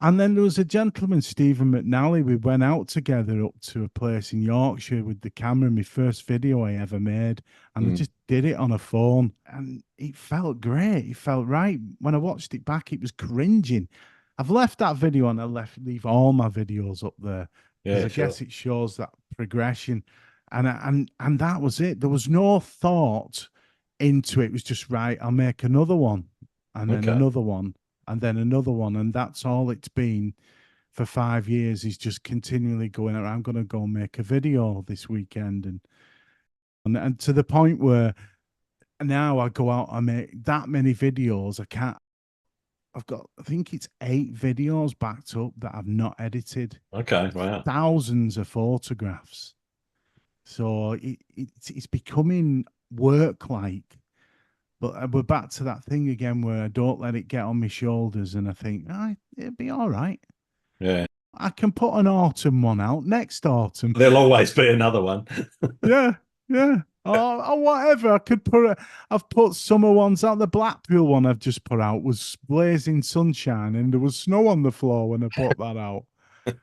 And then there was a gentleman, Stephen McNally. We went out together up to a place in Yorkshire with the camera, my first video I ever made. And I Mm. just did it on a phone. And it felt great. It felt right. When I watched it back, it was cringing. I've left that video and leave all my videos up there because Yeah, I sure. guess it shows that progression. And that was it. There was no thought into it. It was just right, I'll make another one and then Okay. another one and then another one, and that's all it's been for 5 years. Is just continually going around. I'm going to go and make a video this weekend, and to the point where now I go out and make that many videos. I can't. I've got, I think it's 8 videos backed up that I've not edited. Okay. Wow. Thousands of photographs. So it's becoming work like. But we're back to that thing again where I don't let it get on my shoulders, and I think, it'll be all right. Yeah. I can put an autumn one out next autumn. There'll always be another one. Yeah, yeah. Or whatever. I've put summer ones out. The Blackpool one I've just put out was blazing sunshine, and there was snow on the floor when I put that out.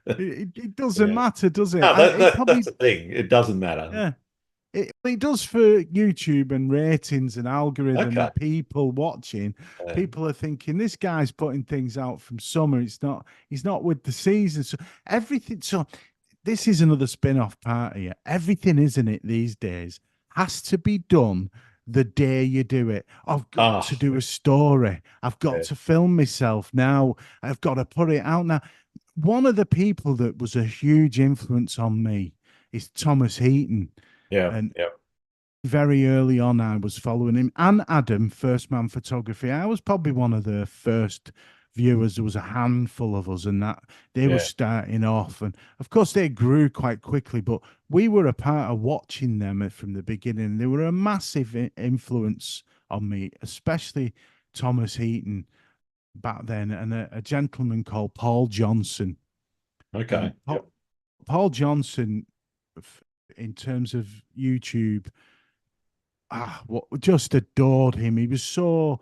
It doesn't Yeah. matter, does it? No, It that's probably, the thing. It doesn't matter. yeah. It does for YouTube and ratings and algorithm Okay. that people watching. Yeah. People are thinking this guy's putting things out from summer. He's not with the season. So everything. So this is another spin-off part here. Everything, isn't it, these days has to be done the day you do it. I've got Oh, to do a story. I've got yeah. to film myself now. I've got to put it out now. One of the people that was a huge influence on me is Thomas Heaton. Yeah. And Yeah. very early on, I was following him and Adam, First Man Photography. I was probably one of the first viewers. There was a handful of us, and that they were Yeah. starting off. And of course, they grew quite quickly, but we were a part of watching them from the beginning. They were a massive influence on me, especially Thomas Heaton back then, and a gentleman called Paul Johnson. Okay. And Yep. Paul Johnson, in terms of YouTube, what just adored him. He was so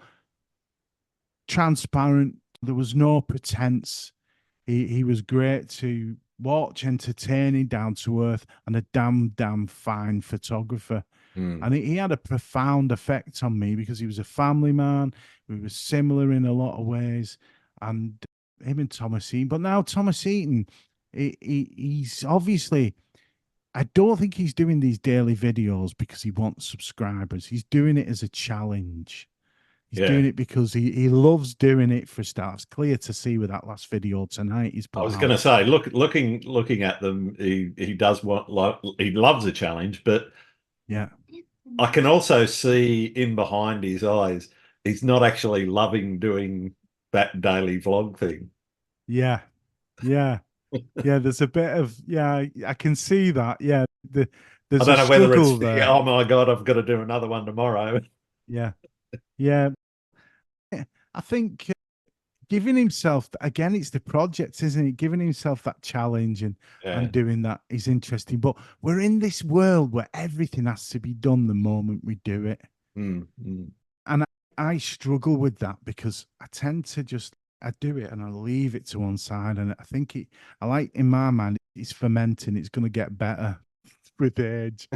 transparent. There was no pretense. He was great to watch, entertaining, down to earth, and a damn fine photographer. Mm. And he had a profound effect on me because he was a family man. We were similar in a lot of ways, and him and Thomas Eaton. But now Thomas Eaton, he's obviously, I don't think he's doing these daily videos because he wants subscribers. He's doing it as a challenge. He's Yeah. doing it because he loves doing it for stars. Clear to see with that last video tonight he's I put was going out. to say, looking at them, he does want like he loves a challenge, but Yeah. I can also see in behind his eyes, he's not actually loving doing that daily vlog thing. Yeah. Yeah. Yeah, there's a bit of, yeah, I can see that. Yeah, I there's a don't know whether struggle it's the, there. oh my God, I've got to do another one tomorrow. Yeah, yeah. I think giving himself again, it's the project, isn't it? Giving himself that challenge Yeah. and doing that is interesting. But we're in this world where everything has to be done the moment we do it. Mm, mm. And I struggle with that because I tend to just I do it and I leave it to one side, and I think I like in my mind it's fermenting. It's going to get better with age.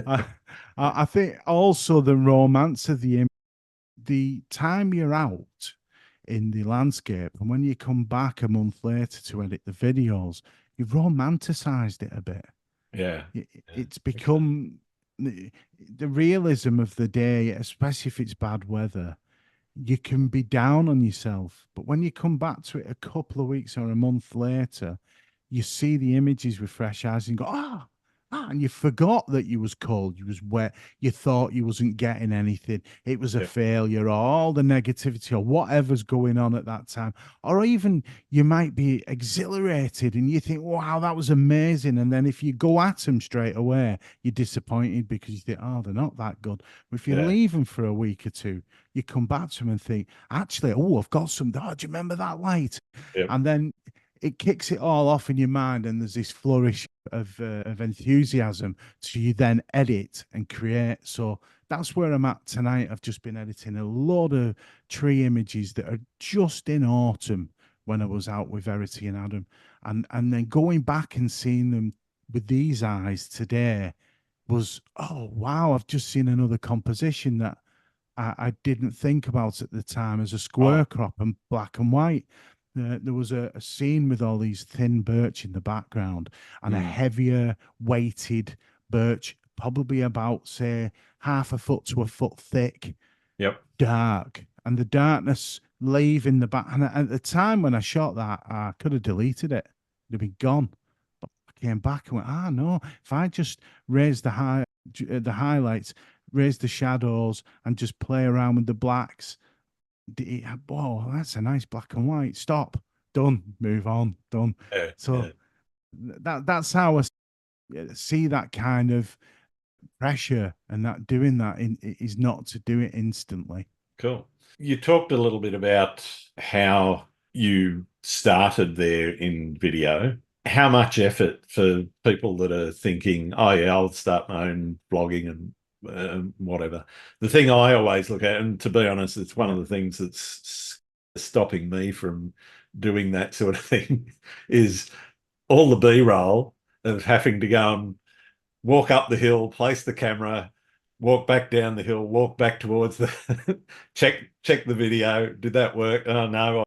I I think also the romance of the time you're out in the landscape, and when you come back a month later to edit the videos, you've romanticized it a bit. Yeah. Yeah. It's Okay. become the realism of the day, especially if it's bad weather. You can be down on yourself, but when you come back to it a couple of weeks or a month later, you see the images with fresh eyes and go, and you forgot that you was cold, you was wet, you thought you wasn't getting anything, it was a Yep. failure, or all the negativity, or whatever's going on at that time, or even you might be exhilarated and you think, wow, that was amazing, and then if you go at them straight away, you're disappointed because you think, oh, they're not that good. But if you Yeah. leave them for a week or two, you come back to them and think, actually, oh, I've got some. Oh, do you remember that light? Yep. And then it kicks it all off in your mind, and there's this flourish of enthusiasm. So you then edit and create. So that's where I'm at tonight. I've just been editing a lot of tree images that are just in autumn when I was out with Verity and Adam, and then going back and seeing them with these eyes today was, oh wow, I've just seen another composition that I didn't think about at the time as a Oh. square crop and black and white. There was a scene with all these thin birch in the background and a Mm. heavier weighted birch, probably about, say, half a foot to a foot thick, Yep. dark. And the darkness leaving the back. And at the time when I shot that, I could have deleted it, it'd have been gone. But I came back and went, no, if I just raise the highlights, raise the shadows, and just play around with the blacks. Whoa, that's a nice black and white. Stop. Done. Move on. Done. Yeah. So Yeah. that's how I see that kind of pressure, and that doing that is not to do it instantly. Cool. You talked a little bit about how you started there in video. How much effort for people that are thinking, oh, yeah, I'll start my own blogging and whatever. The thing I always look at, and to be honest, it's one Yeah. of the things that's stopping me from doing that sort of thing, is all the B-roll of having to go and walk up the hill, place the camera, walk back down the hill, walk back towards the check the video. Did that work? Oh no,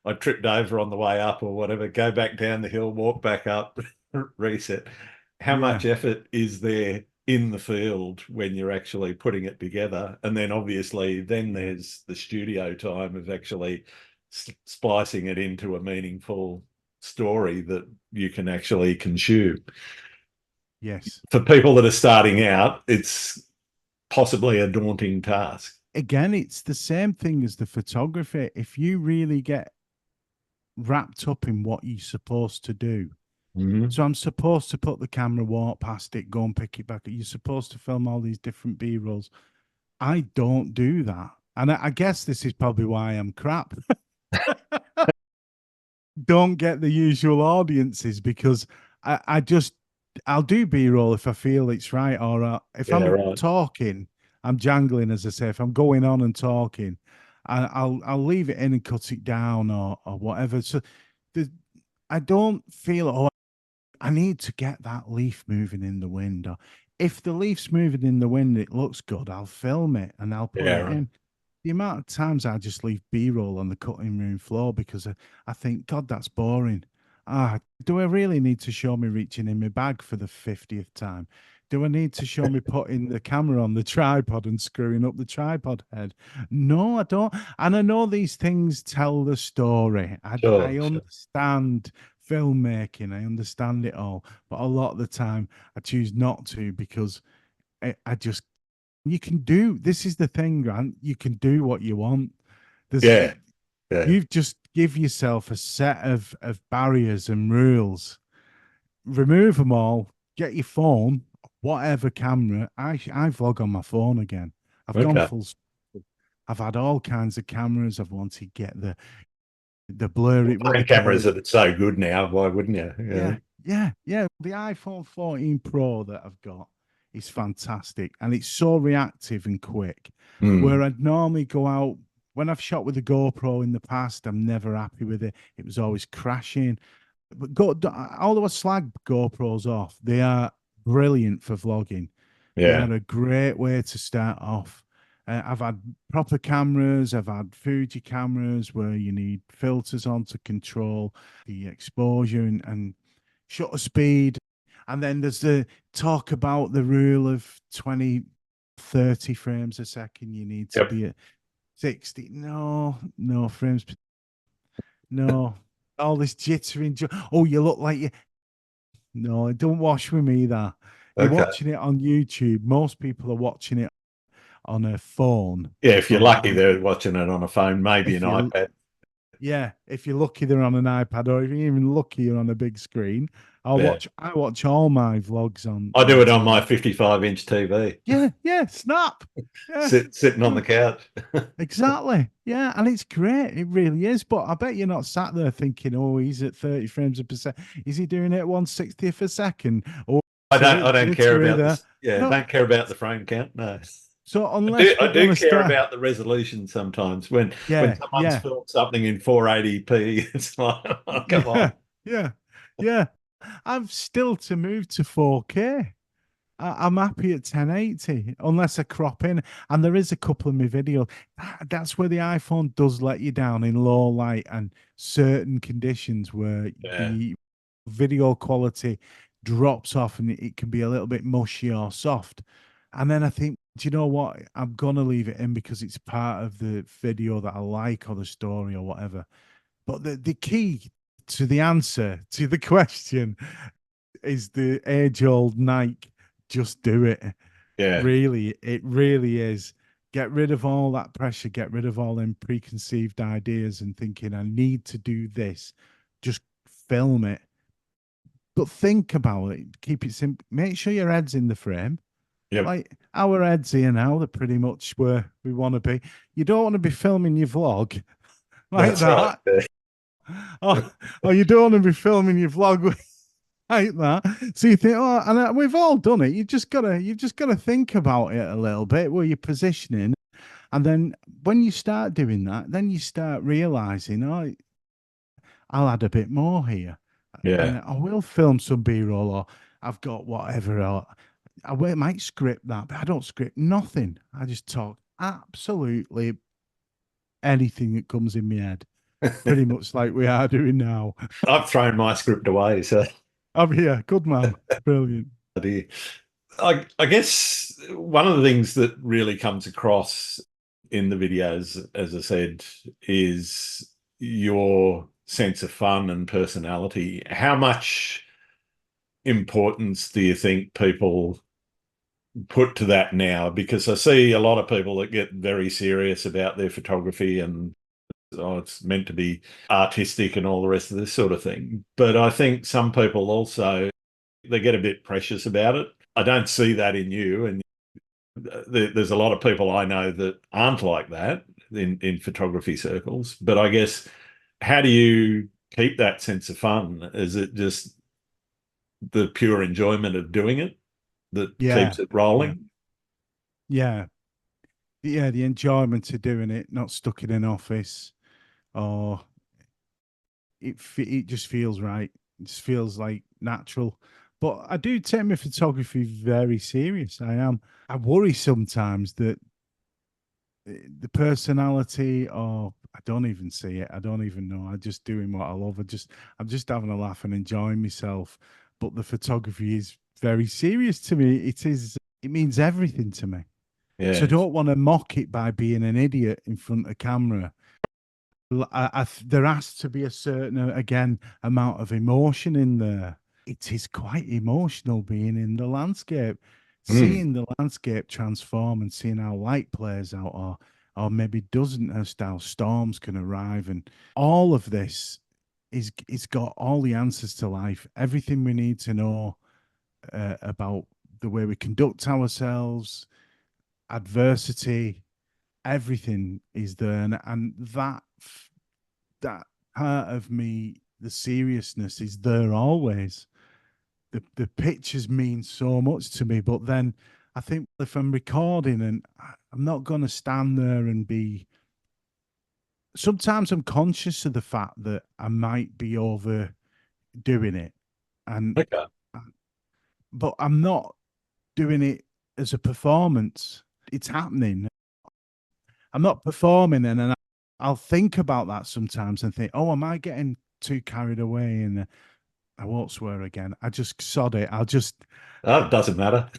I tripped over on the way up or whatever. Go back down the hill, walk back up, reset. How Yeah. much effort is there in the field when you're actually putting it together? And then obviously then Yeah. there's the studio time of actually splicing it into a meaningful story that you can actually consume. Yes. For people that are starting out, it's possibly a daunting task. Again, it's the same thing as the photography. If you really get wrapped up in what you're supposed to do. Mm-hmm. So I'm supposed to put the camera, walk past it, go and pick it back. You're supposed to film all these different B rolls. I don't do that. And I guess this is probably why I'm crap. Don't get the usual audiences because I just, I'll do B roll if I feel it's right. Or if Yeah, I'm right. talking, I'm jangling, as I say, if I'm going on and talking, I'll leave it in and cut it down or whatever. So the, I don't feel, oh, I need to get that leaf moving in the wind. Or if the leaf's moving in the wind, it looks good, I'll film it and I'll put Yeah, it right. in. The amount of times I just leave B-roll on the cutting room floor because I think, God, that's boring. Do I really need to show me reaching in my bag for the 50th time? Do I need to show me putting the camera on the tripod and screwing up the tripod head? No, I don't. And I know these things tell the story. I Sure, sure. understand filmmaking. I understand it all. But a lot of the time, I choose not to because I just, you can do, this is the thing, Grant. You can do what you want. There's, Yeah. Yeah. You've just give yourself a set of barriers and rules. Remove them all. Get your phone, whatever camera. I vlog on my phone again. I've gone Okay. full. I've had all kinds of cameras. I've wanted to get the blurry, what they Phone call cameras it. are so good now. Why wouldn't you? Yeah, yeah, yeah. The iPhone 14 Pro that I've got is fantastic, and it's so reactive and quick. Mm. Where I'd normally go out when I've shot with the GoPro in the past, I'm never happy with it. It was always crashing. But although I slag GoPros off, they are brilliant for vlogging. They Yeah. are a great way to start off. I've had proper cameras. I've had Fuji cameras where you need filters on to control the exposure and shutter speed. And then there's the talk about the rule of 20, 30 frames a second. You need to Yep. be at 60. No, no frames. No. All this jittering. Oh, you look like you. No, don't watch with me that. You're Okay. watching it on YouTube. Most people are watching it on a phone. Yeah. If you're Or lucky, they're watching it on a phone, maybe an if you iPad. yeah, if you're lucky they're on an iPad, or if you're even lucky you're on a big screen. Yeah. I watch all my vlogs I do on it on my TV. 55-inch TV, Yeah, yeah, snap. Yeah, sitting on yeah, the couch. exactly. Yeah, and it's great. It really is. But I bet you're not sat there thinking, oh, he's at 30 frames a percent. Is he doing it at 1/60th a second? Or I don't care jittery about there. this. Yeah, I No. don't care about the frame count. No. So unless I we're do gonna care start, about the resolution sometimes. When yeah, someone's yeah, filmed something in 480p, it's like, oh, come yeah, on. yeah, yeah. I'm still to move to 4K. I'm happy at 1080 unless I crop in. And there is a couple of my videos. That's where the iPhone does let you down in low light and certain conditions where Yeah. the video quality drops off and it can be a little bit mushy or soft. And then I think, do you know what? I'm gonna leave it in because it's part of the video that I like or the story or whatever. But the key to the answer to the question is the age old Nike, just do it. Yeah. Really, it really is. Get rid of all that pressure, get rid of all them preconceived ideas and thinking, I need to do this. Just film it. But think about it. Keep it simple. Make sure your head's in the frame. Yep. Like our heads here now, they're pretty much where we want to be. You don't want to be filming your vlog like That's right. that. Or you don't want to be filming your vlog like that. So you think, oh, and we've all done it. You've just gotta think about it a little bit where you're positioning, and then when you start doing that, then you start realizing, oh, I'll add a bit more here, and Yeah. I will film some B-roll, or I've got whatever. Or might script that, but I don't script nothing. I just talk absolutely anything that comes in my head, pretty much like we are doing now. I've thrown my script away, so I'm here, good man, brilliant. dear. I guess one of the things that really comes across in the videos, as I said, is your sense of fun and personality. How much importance do you think people put to that now? Because I see a lot of people that get very serious about their photography and oh, it's meant to be artistic and all the rest of this sort of thing. But I think some people also they get a bit precious about it. I don't see that in you, and there's a lot of people I know that aren't like that in photography circles. But I guess how do you keep that sense of fun? Is it just the pure enjoyment of doing it that Yeah, keeps it yeah, rolling? yeah, yeah. The enjoyment of doing it, not stuck in an office, or it just feels right. It just feels like natural. But I do take my photography very serious. I am. I worry sometimes that the personality, or I don't even see it. I don't even know. I'm just doing what I love. I'm just having a laugh and enjoying myself. But the photography is very serious to me. It is. It means everything to me. So I Yeah. don't want to mock it by being an idiot in front of camera. There has to be a certain, again, amount of emotion in there. It is quite emotional being in the landscape, Mm. seeing the landscape transform and seeing how light plays out, or or maybe doesn't, as style storms can arrive, and all of this is it's got all the answers to life, everything we need to know about the way we conduct ourselves, adversity, everything is there, and that part of me, the seriousness is there always. The pictures mean so much to me, but then I think if I'm recording and I'm not going to stand there and be. Sometimes I'm conscious of the fact that I might be overdoing it, and Okay. but I'm not doing it as a performance. It's happening. I'm not performing, and then I'll think about that sometimes and think, "Oh, am I getting too carried away?" And I won't swear again. I just sod it. I'll just Oh, it doesn't matter.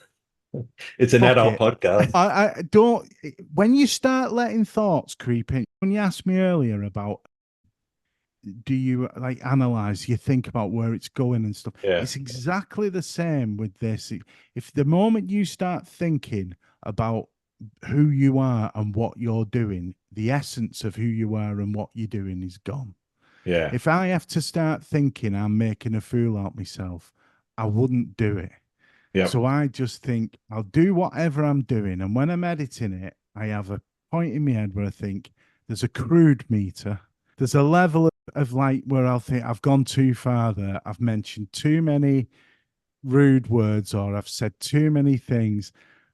It's an fuck adult it. podcast. I don't. When you start letting thoughts creep in, when you asked me earlier about do you like analyze, you think about where it's going and stuff. Yeah. It's exactly the same with this. If the moment you start thinking about who you are and what you're doing, the essence of who you are and what you're doing is gone. Yeah. If I have to start thinking I'm making a fool out of myself, I wouldn't do it. Yep. So I just think I'll do whatever I'm doing. And when I'm editing it, I have a point in my head where I think there's a crude meter. There's a level of like where I'll think I've gone too far there. I've mentioned too many rude words or I've said too many things.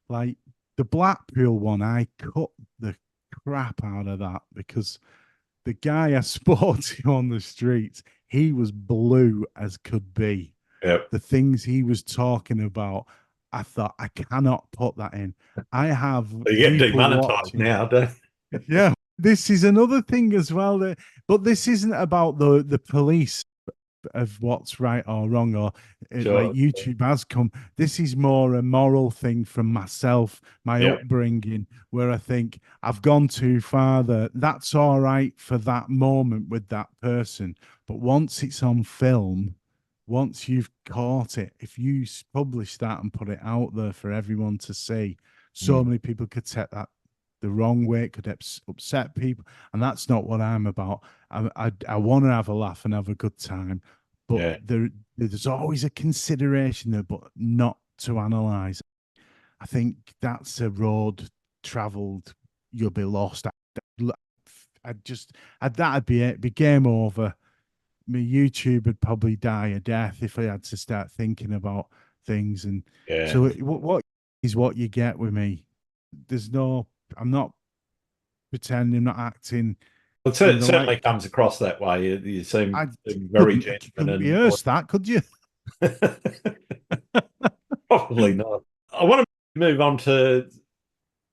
Like the Blackpool one, I cut the crap out of that because the guy I spoke to on the streets, he was blue as could be. Yep. The things he was talking about, I thought I cannot put that in. I have You get people demonetized watching. now, don't Yeah, this is another thing as well. But this isn't about the police of what's right or wrong, or like Sure. YouTube has come. This is more a moral thing from myself, my Yep. upbringing, where I think I've gone too far. That's all right for that moment with that person, but once it's on film, once you've caught it, if you publish that and put it out there for everyone to see, so Mm. many people could take that the wrong way. It could upset people, and that's not what I'm about. I want to have a laugh and have a good time, but Yeah. there's always a consideration there, but not to analyze. I think that's a road traveled. You'll be lost. That'd be it. Be game over. My YouTube would probably die a death if I had to start thinking about things. And Yeah. so, what is what you get with me? There's no. I'm not pretending. I'm not acting It in the light. certainly comes across that way. You seem I very genuine couldn't and rehearse that, could you? probably not. I want to move on to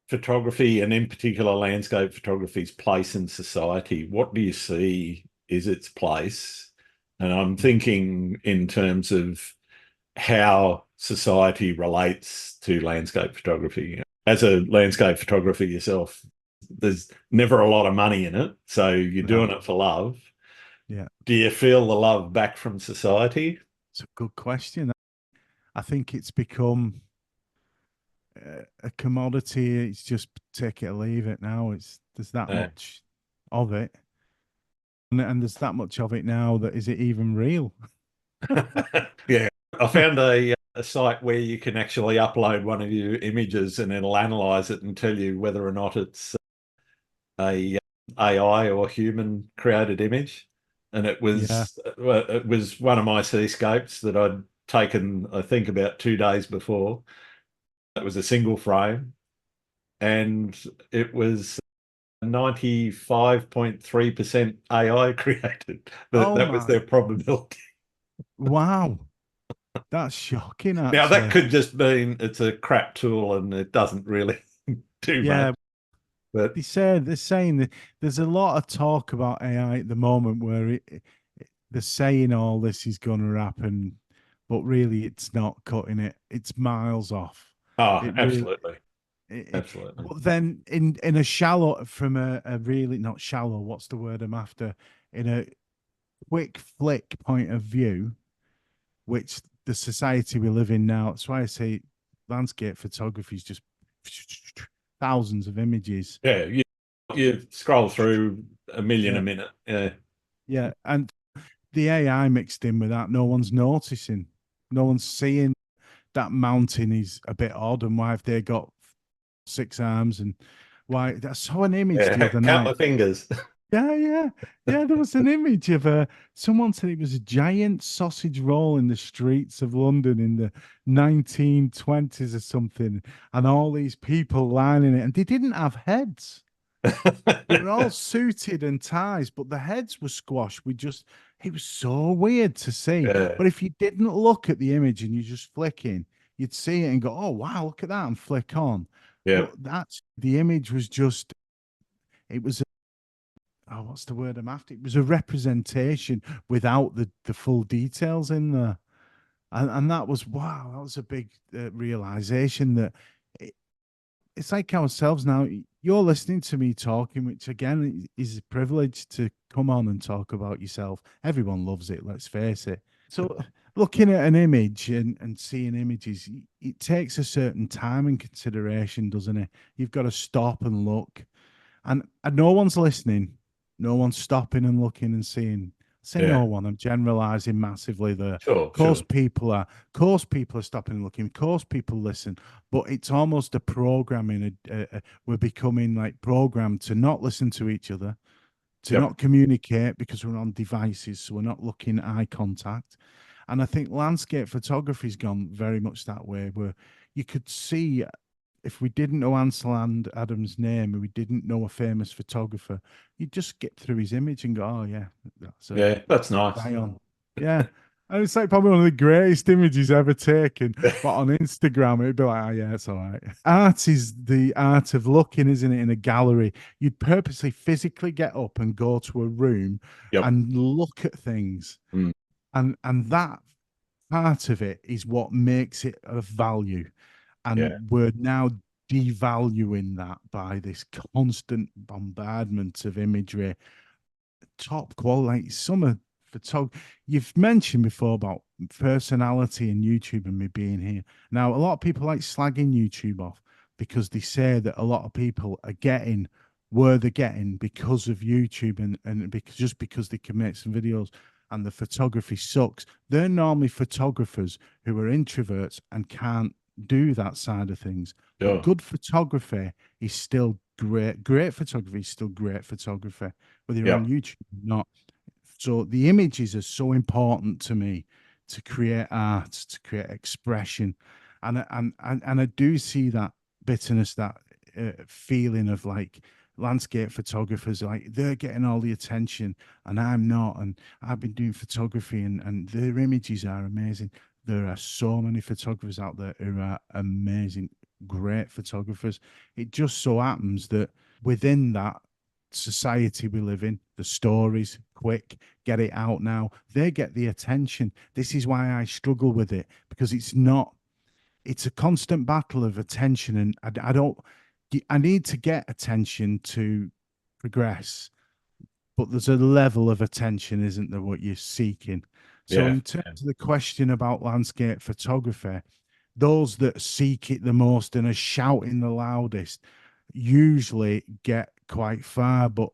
photography and in particular landscape photography's place in society. What do you see is its place? And I'm thinking in terms of how society relates to landscape photography. As a landscape photographer yourself, there's never a lot of money in it, so you're doing No, it for love. yeah, Do you feel the love back from society? it's a good question. I think it's become a commodity. It's just take it or leave it now. It's there's that Uh, much of it, and there's that much of it now that is it even real? yeah, I found a site where you can actually upload one of your images and it'll analyze it and tell you whether or not it's a AI or human created image. And Yeah. it was one of my seascapes that I'd taken, I think, about 2 days before. It was a single frame, and it was 95.3% AI created. Oh That was my! their probability. Wow, that's shocking. Now that Actually, could just mean it's a crap tool and it doesn't really do much. yeah. But They're saying that there's a lot of talk about AI at the moment where they're saying all this is going to happen, but really it's not cutting it. It's miles off. oh, It really. absolutely, absolutely. But then in a shallow from a really not shallow. What's the word I'm after? In a quick flick point of view, which the society we live in now. That's why I say landscape photography is just thousands of images. Yeah, You scroll through a million a Yeah, minute. Yeah. yeah. And the AI mixed in with that, no one's noticing. No one's seeing that mountain is a bit odd, and why have they got six arms, and why I saw an image the Yeah. other Count night. my fingers. Yeah, yeah, yeah. There was an image of someone said it was a giant sausage roll in the streets of London in the 1920s or something, and all these people lining it, and they didn't have heads. They were all suited and ties, but the heads were squashed. It was so weird to see. Yeah. But if you didn't look at the image and you just flicking, you'd see it and go, "Oh wow, look at that," and flick on. Yeah. But the image was just, it was oh, what's the word I'm after? It was a representation without the full details in there, and that was wow. That was a big realization that it, it's like ourselves now. You're listening to me talking, which again is a privilege to come on and talk about yourself. Everyone loves it. Let's face it. So looking at an image and seeing images, it takes a certain time and consideration, doesn't it? You've got to stop and look, and no one's listening, no one's stopping and looking and seeing. Say no Yeah. one. I'm generalizing massively there. Sure. Of Sure. course people are stopping and looking. Of course people listen, but it's almost a programming. We're becoming like programmed to not listen to each other, to Yep. not communicate because we're on devices, so we're not looking eye contact. And I think landscape photography's gone very much that way, where you could see if we didn't know Ansel Adams' name and we didn't know a famous photographer, you'd just skip through his image and go, "Oh yeah, that's a Yeah. That's nice. Zion." Yeah, and it's like probably one of the greatest images ever taken. But on Instagram, it'd be like, "Oh yeah, it's all right." Art is the art of looking, isn't it? In a gallery, you'd purposely physically get up and go to a room Yep. and look at things, Mm. and that part of it is what makes it of value. And Yeah. we're now devaluing that by this constant bombardment of imagery, top quality. Some of photog You've mentioned before about personality and YouTube and me being here. Now, a lot of people like slagging YouTube off because they say that a lot of people are getting where they're getting because of YouTube, and because just because they can make some videos and the photography sucks. They're normally photographers who are introverts and can't do that side of things. But Sure. good photography is still great. Great photography is still great photography, whether you're on Yep. YouTube or not. So the images are so important to me to create art, to create expression, and I do see that bitterness, that feeling of like landscape photographers, like they're getting all the attention and I'm not, and I've been doing photography and their images are amazing. There are so many photographers out there who are amazing, great photographers. It just so happens that within that society we live in, the stories, quick, get it out now, they get the attention. This is why I struggle with it, because it's a constant battle of attention. And I don't, I need to get attention to progress, but there's a level of attention, isn't there, what you're seeking? So, Yeah. in terms of the question about landscape photography, those that seek it the most and are shouting the loudest usually get quite far, but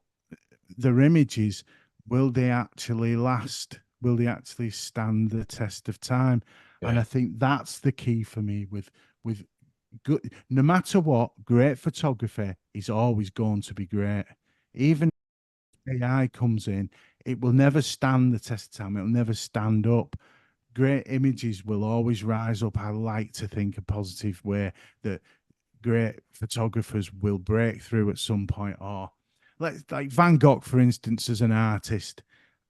their images, will they actually last? Will they actually stand the test of time? And Yeah. I think that's the key for me with good. No matter what, great photography is always going to be great. Even if AI comes in, it will never stand the test of time. It will never stand up. Great images will always rise up. I like to think a positive way that great photographers will break through at some point. Or let's like Van Gogh, for instance, as an artist.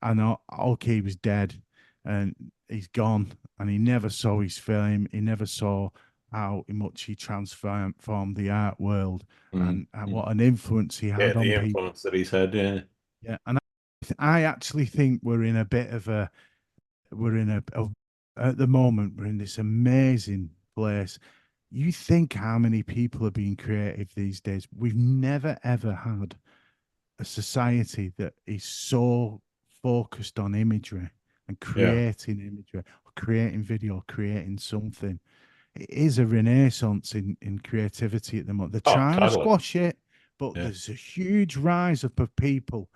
I know, okay, he was dead and he's gone, and he never saw his fame. He never saw how much he transformed the art world, Mm. and Mm. what an influence he Yeah. had The on people. influence that he's had. Yeah. Yeah, and I actually think we're in a bit of a we're in at the moment we're in this amazing place. You think how many people are being creative these days? We've never ever had a society that is so focused on imagery and Yeah. creating imagery, or creating video, creating something. It is a renaissance in creativity at the moment. They're Oh, trying to totally. squash it, but Yeah. there's a huge rise up of people,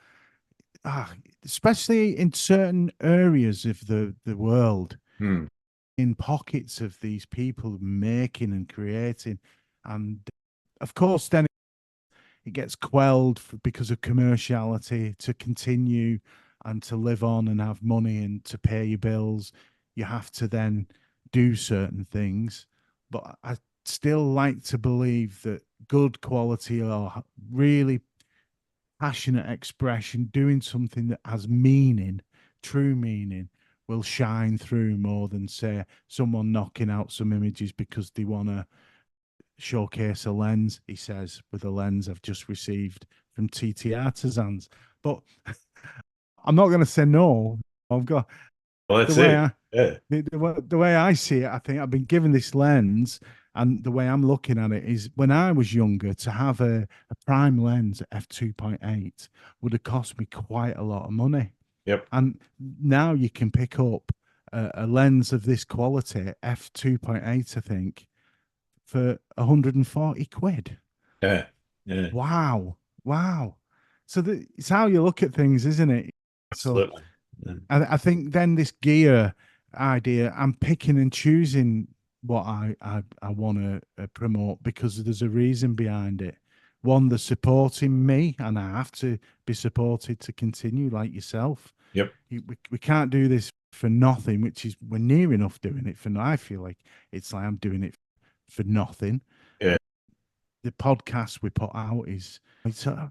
especially in certain areas of the world, Hmm. in pockets of these people making and creating. And of course, then it gets quelled because of commerciality to continue and to live on and have money and to pay your bills. You have to then do certain things. But I still like to believe that good quality or really passionate expression, doing something that has meaning, true meaning, will shine through more than, say, someone knocking out some images because they want to showcase a lens, he says, with a lens I've just received from TT Artisans. But I'm not going to say no. I've got Well, the that's way it. I Yeah. the way I see it. I think I've been given this lens, and the way I'm looking at it is, when I was younger, to have a prime lens at f2.8 would have cost me quite a lot of money. Yep. And now you can pick up a lens of this quality, f2.8, I think, for 140 quid. Yeah. Yeah. Wow. Wow. So it's how you look at things, isn't it? So Absolutely. Yeah. I think then this gear idea, I'm picking and choosing what I want to promote because there's a reason behind it. One, they're supporting me, and I have to be supported to continue, like yourself. Yep. We can't do this for nothing, which is, we're near enough doing it for. I feel like it's like I'm doing it for nothing. Yeah. The podcast we put out is,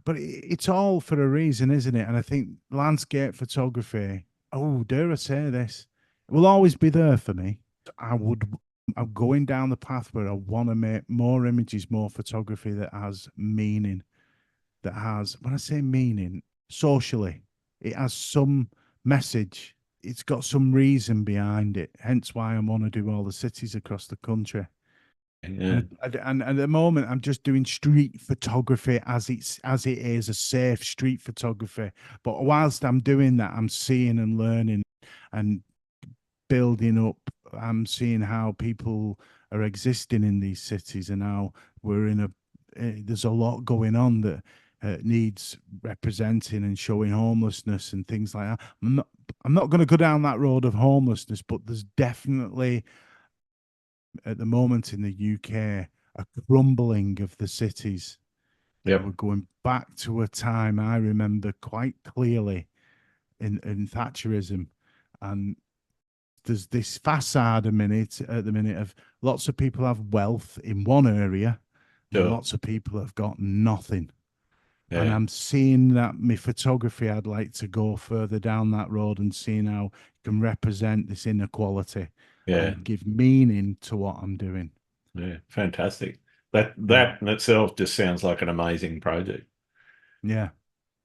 but it's all for a reason, isn't it? And I think landscape photography, oh, dare I say this, it will always be there for me. I would, I'm going down the path where I want to make more images, more photography that has meaning, that has, when I say meaning, socially, it has some message, it's got some reason behind it, hence why I want to do all the cities across the country. Yeah. And at the moment, I'm just doing street photography as it is, a safe street photography. But whilst I'm doing that, I'm seeing and learning and building up. I'm seeing how people are existing in these cities, and how we're in a. There's a lot going on that needs representing and showing homelessness and things like that. I'm not going to go down that road of homelessness, but there's definitely, at the moment in the UK, a crumbling of the cities. Yep. We're going back to a time I remember quite clearly in Thatcherism, and there's this facade at the minute of lots of people have wealth in one area, and Sure. lots of people have got nothing. And Yeah. I'm seeing that my photography, I'd like to go further down that road and seeing how it can represent this inequality Yeah. and give meaning to what I'm doing. Yeah. Fantastic. That Yeah. that in itself just sounds like an amazing project. Yeah.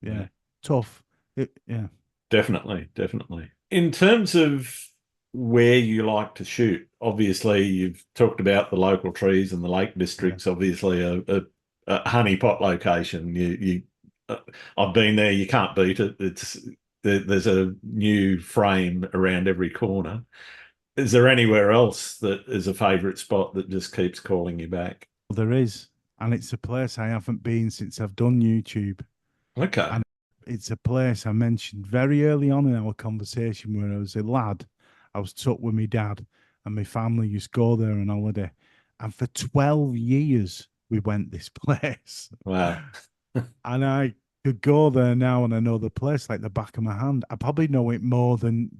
Yeah. Yeah. Tough. Yeah. Definitely. Definitely. In terms of where you like to shoot, obviously you've talked about the local trees and the Lake Yeah. District's obviously a honeypot location. Uh, I've been there. You can't beat it. There's a new frame around every corner. Is there anywhere else that is a favourite spot that just keeps calling you back? There is. And it's a place I haven't been since I've done YouTube. Okay. And it's a place I mentioned very early on in our conversation where I was a lad. I was took with my dad, and my family used to go there on holiday. And for 12 years, we went this place. Wow. And I could go there now, and I know the place like the back of my hand. I probably know it more than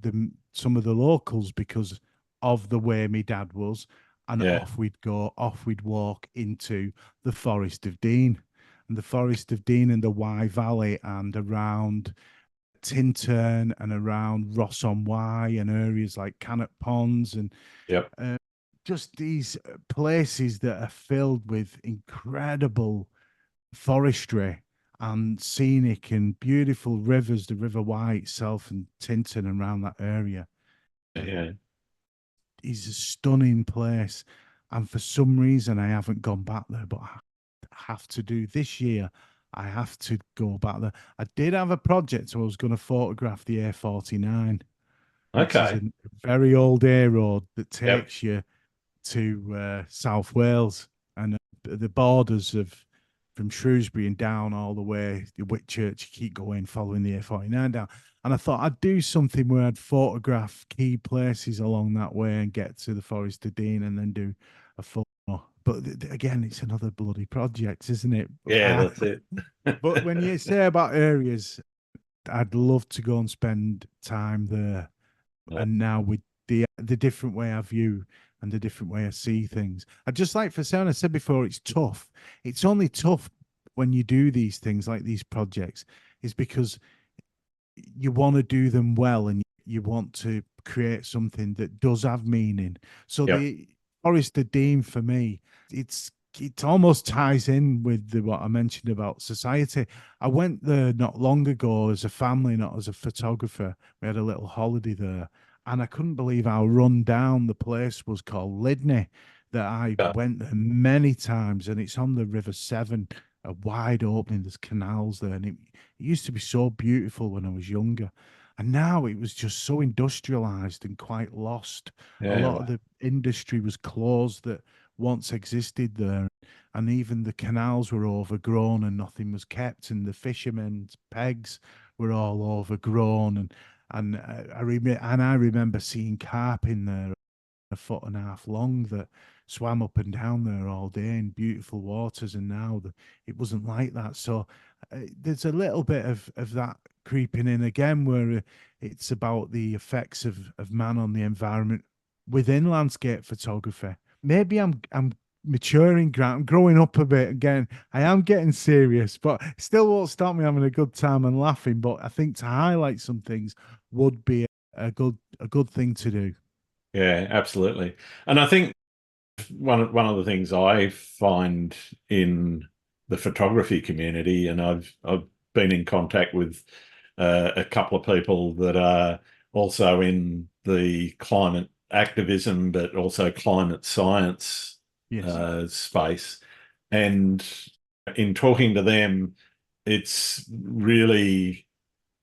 some of the locals because of the way my dad was. And Yeah. off we'd go, off we'd walk into the Forest of Dean. And the Forest of Dean and the Wye Valley and around Tintern and around Ross on Wye and areas like Cannock Ponds, and Yep. uh, just these places that are filled with incredible forestry and scenic and beautiful rivers, the River Wye itself and Tintern around that area. Yeah. Is a stunning place. And for some reason, I haven't gone back there, but I have to do this year. I have to go back there. I did have a project where I was going to photograph the A49, which is Okay. a very old A road that Yep. takes you to South Wales and the borders of from Shrewsbury and down all the way to Whitchurch, you keep going, following the A49 down. And I thought I'd do something where I'd photograph key places along that way and get to the Forest of Dean and then do a full. But again, it's another bloody project, isn't it? Yeah, that's it. But when you say about areas, I'd love to go and spend time there. Yeah. And now with the different way I view and the different way I see things, I just like for sound I said before, it's tough. It's only tough when you do these things like these projects, is because you want to do them well and you want to create something that does have meaning. So Yep. the Forest of Dean for me, it almost ties in with what I mentioned about society. I went there not long ago as a family, not as a photographer. We had a little holiday there, and I couldn't believe how run down the place was called Lydney. That I Yeah. went there many times, and it's on the River Severn, a wide opening. There's canals there, and it used to be so beautiful when I was younger. And now it was just so industrialized and quite lost. A Yeah. lot of Right. the industry was closed that once existed there. And even the canals were overgrown and nothing was kept. And the fishermen's pegs were all overgrown. And I remember seeing carp in there 1.5 foot long that swam up and down there all day in beautiful waters, and now it wasn't like that. So there's a little bit of that creeping in again, where it's about the effects of man on the environment within landscape photography. Maybe I'm maturing, Grant. I'm growing up a bit again. I am getting serious, but still won't stop me having a good time and laughing. But I think to highlight some things would be a good thing to do. Yeah, absolutely. And I think one of the things I find in the photography community, and I've been in contact with a couple of people that are also in the climate activism, but also climate science Yes. space. And in talking to them, it's really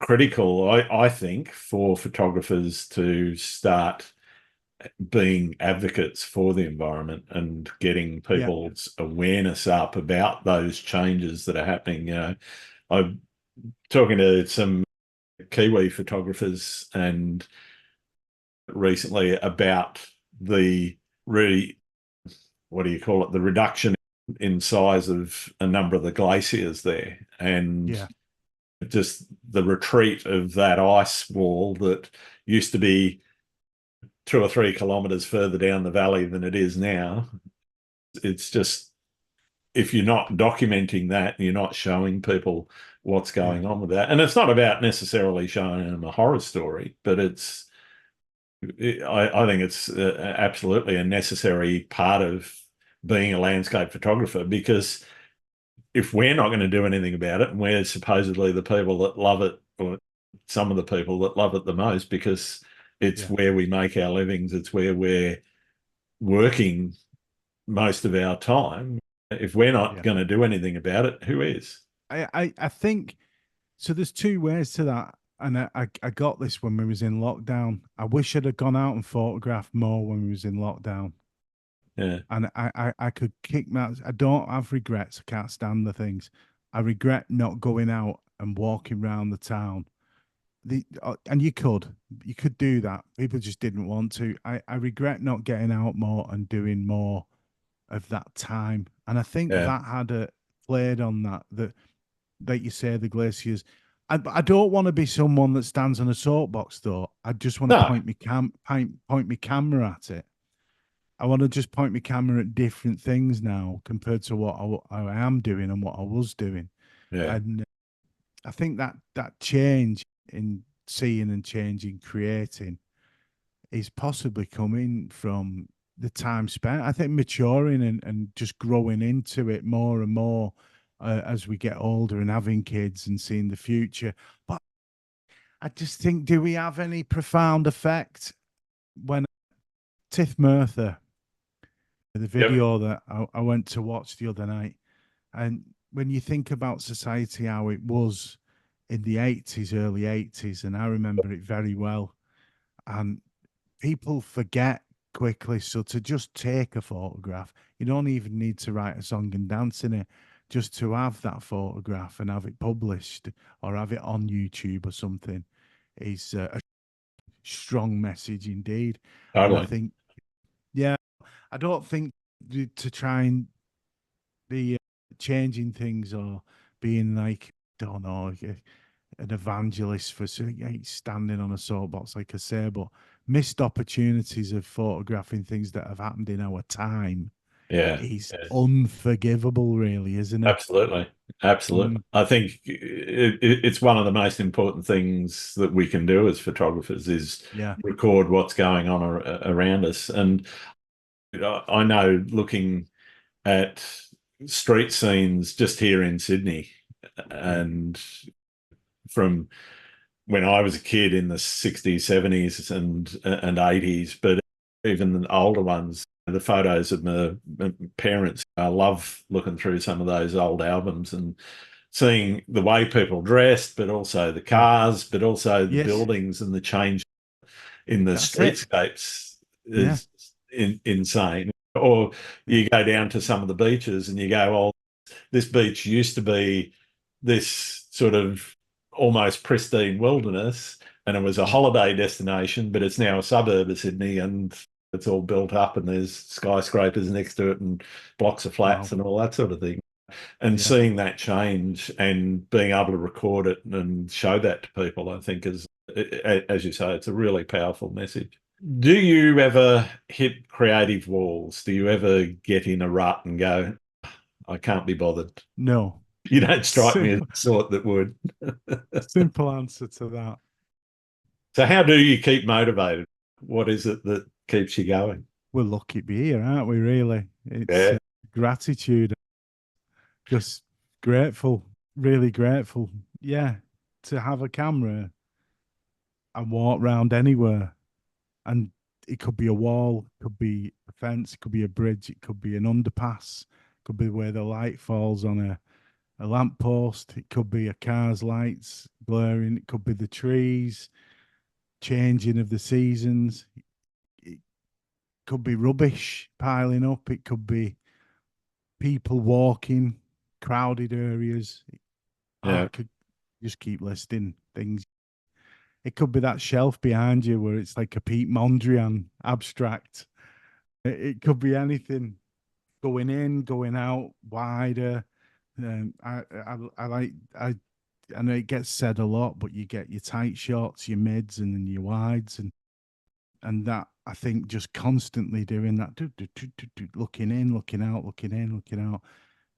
critical, I think, for photographers to start being advocates for the environment and getting Yeah. people's awareness up about those changes that are happening. I'm talking to some Kiwi photographers and recently about the really, what do you call it, the reduction in size of a number of the glaciers there, and Yeah. just the retreat of that ice wall that used to be 2 or 3 kilometers further down the valley than it is now. It's just, if you're not documenting that, you're not showing people what's Yeah. going on with that. And it's not about necessarily showing them a horror story, but I think it's absolutely a necessary part of being a landscape photographer, because if we're not going to do anything about it, and we're supposedly the people that love it, or some of the people that love it the most, because it's Yeah. where we make our livings, it's where we're working most of our time. If we're not Yeah. going to do anything about it, who is? I think so. There's two ways to that, and I got this when we was in lockdown. I wish I'd have gone out and photographed more when we was in lockdown, Yeah, and I could kick my. I don't have regrets. I can't stand the things. I regret not going out and walking around the town. And you could do that. People just didn't want to. I regret not getting out more and doing more of that time. And I think yeah. that had a played on that like you say, the glaciers. I don't want to be someone that stands on a soapbox though. I just want to No, point my camera at it. I want to just point my camera at different things now compared to what I am doing and what I was doing. yeah, And I think that change in seeing and changing, creating is possibly coming from the time spent. I think maturing and just growing into it more and more as we get older and having kids and seeing the future. But I just think, do we have any profound effect when Tiff Murtha, the yep, video that I went to watch the other night, and when you think about society, how it was in the 80s, early 80s, and I remember it very well. And people forget quickly. So to just take a photograph, you don't even need to write a song and dance in it. just to have that photograph and have it published or have it on YouTube or something is a strong message indeed. And I Totally. think, yeah, I don't think to try and be changing things or being like, don't know, an evangelist for standing on a soapbox, like I say, but missed opportunities of photographing things that have happened in our time Yeah. is Yeah. unforgivable, really, isn't it? Absolutely. Absolutely. Mm, I think it's one of the most important things that we can do as photographers is yeah. record what's going on around us. And I know looking at street scenes just here in Sydney Mm, and from when I was a kid in the 60s, 70s and 80s, but even the older ones, the photos of my parents, I love looking through some of those old albums and seeing the way people dressed, but also the yeah. cars, but also the Yes, buildings and the change in the that's it. streetscapes Yeah. is insane. Or Yeah. you go down to some of the beaches and you go, oh, this beach used to be this sort of almost pristine wilderness and it was a Yeah. holiday destination, but it's now a suburb of Sydney and it's all built up and there's skyscrapers next to it and blocks of Wow. flats and all that sort of thing. And Yeah. seeing that change and being able to record it and show that to people, I think is, as you say, it's a really powerful message. Do you ever hit creative walls? Do you ever get in a rut and go, I can't be bothered? No. You don't strike me as Simple, the sort that would. simple answer to that. So, how do you keep motivated? What is it that keeps you going? We're lucky to be here, aren't we? Really, it's Yeah, gratitude. Just grateful, really grateful. Yeah, to have a camera and walk round anywhere, and it could be a wall, it could be a fence, it could be a bridge, it could be an underpass, it could be where the light falls on a lamppost, it could be a car's lights blurring, it could be the trees changing of the seasons, it could be rubbish piling up, it could be people walking, crowded areas. I yeah, could just keep listing things. It could be that shelf behind you where it's like a Pete Mondrian abstract. It could be anything, going in, going out, wider. I like I know it gets said a lot, but you get your tight shots, your mids, and then your wides, and that I think just constantly doing that, looking in, looking out, looking in, looking out.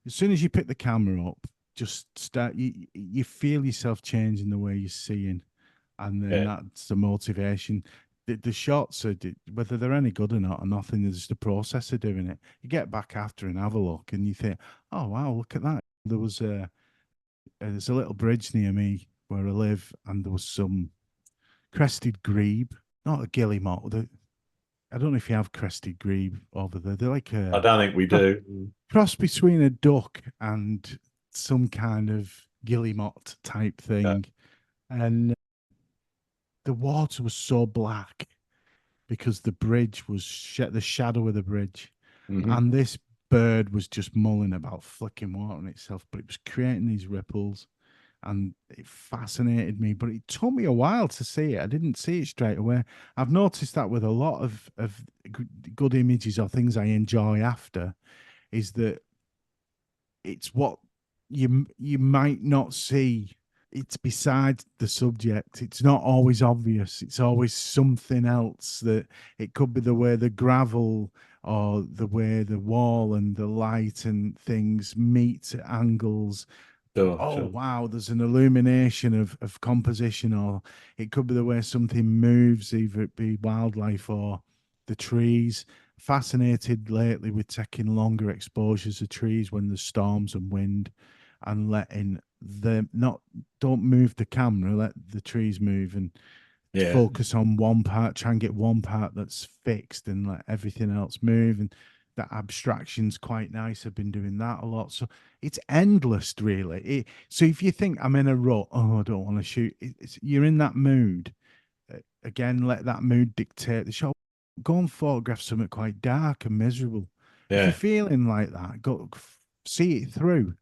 As soon as you pick the camera up, just start. You feel yourself changing the way you're seeing, and then yeah, that's the motivation. The shots are whether they're any good or not, or nothing. There's just the process of doing it. You get back after and have a look, and you think, "Oh wow, look at that!" There's a little bridge near me where I live, and there was some crested grebe, not a guillemot. I don't know if you have crested grebe over there. They're like I a don't think we do. cross between a duck and some kind of guillemot type Yeah. thing. And the water was so black because the bridge was the shadow of the bridge. Hmm. And this bird was just mulling about flicking water on itself, but it was creating these ripples. And it fascinated me, but it took me a while to see it. I didn't see it straight away. I've noticed that with a lot of good images or things I enjoy after, is that it's what you might not see. It's beside the subject. It's not always obvious. It's always something else. That it could be the way the gravel or the way the wall and the light and things meet at angles. Sure, Oh sure. wow, there's an illumination of composition, or it could be the way something moves, either it be wildlife or the trees. Fascinated lately with taking longer exposures of trees when there's storms and wind, and letting them not don't move the camera, let the trees move and Yeah, focus on one part, try and get one part that's fixed and let everything else move. And that abstraction's quite nice. I've been doing that a lot. So it's endless, really. So if you think I'm in a rut, oh, I don't want to shoot, you're in that mood. Again, let that mood dictate the shot. Go and photograph something quite dark and miserable. If you're yeah, feeling like that, go see it through.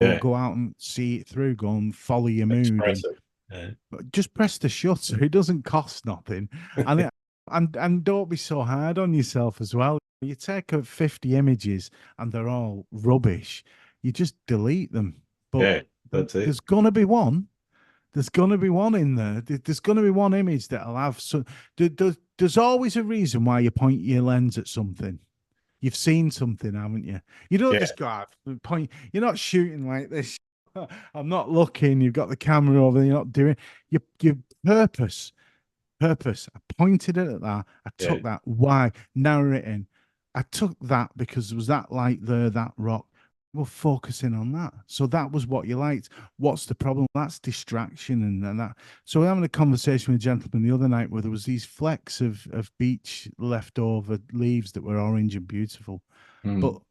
Or Yeah. go out and see it through, go and follow your mood, and Expressive. Yeah. but just press the shutter. It doesn't cost nothing, and and don't be so hard on yourself as well. You take 50 images and they're all rubbish. You just delete them. But Yeah. That's it. there's gonna be one. There's gonna be one in there. There's gonna be one image that'll have so. There's always a reason why you point your lens at something. You've seen something, haven't you? You don't Yeah. just go out point. You're not shooting like this. I'm not looking. You've got the camera over. You're not doing your purpose. Purpose. I pointed it at that. I Yeah. took that. Why? Narrow it in. I took that because there was that light there, that rock. We're focusing on that. So that was what you liked. What's the problem? That's distraction and that. So we're having a conversation with a gentleman the other night where there was these flecks of beach leftover leaves that were orange and beautiful. But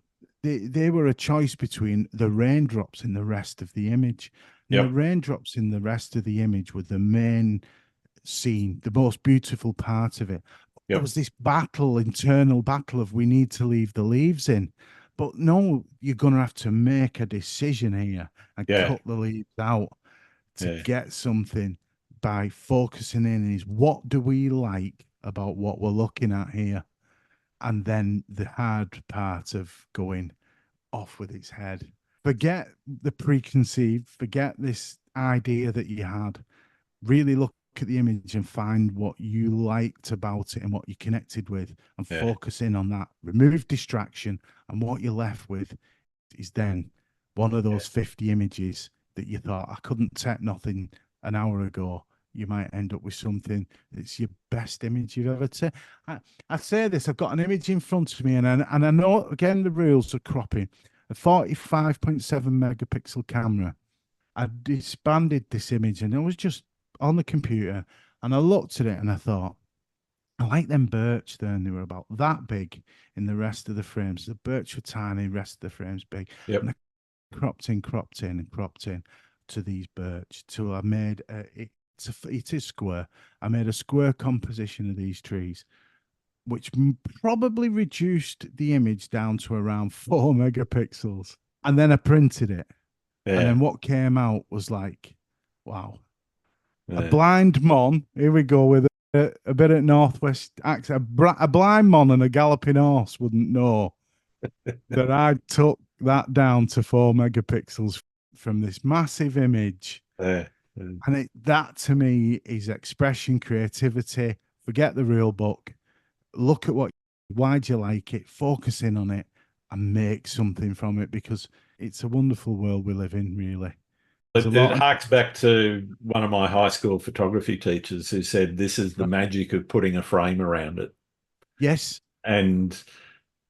Mm. they were a choice between the raindrops in the rest of the image. And the Yep. raindrops in the rest of the image were the main scene, the most beautiful part of it. There Yep. was this battle, internal battle of we need to leave the leaves in. But no, you're going to have to make a decision here and Yeah. cut the leaves out to Yeah. get something by focusing in is what do we like about what we're looking at here? And then the hard part of going off with its head. Forget the preconceived, forget this idea that you had. Really look at the image and find what you liked about it and what you connected with and Yeah. focus in on that. Remove distraction, and what you're left with is then one of Yeah. those 50 images that you thought I couldn't take nothing an hour ago. You might end up with something that's your best image you've ever taken. I say this, I've got an image in front of me, and I know again the rules are cropping. A 45.7 megapixel camera. I expanded this image and I was just on the computer and I looked at it and I thought, I like them birch there, and they were about that big in the rest of the frames. The birch were tiny, rest of the frames big. Yep. And I cropped in, cropped in, and cropped in to these birch till I made it is square. I made a square composition of these trees, which probably reduced the image down to around 4 megapixels. And then I printed it. And Yeah. then what came out was like, wow, a Yeah. blind mon. Here we go with a bit of Northwest accent. A blind mon and a galloping horse wouldn't know that I took that down to 4 megapixels from this massive image. Yeah. And that to me is expression, creativity. Forget the real book. Look at why do you like it? Focus in on it and make something from it because it's a wonderful world we live in, really. There's a It lot of, harks back to one of my high school photography teachers who said this is the magic of putting a frame around it. yes, And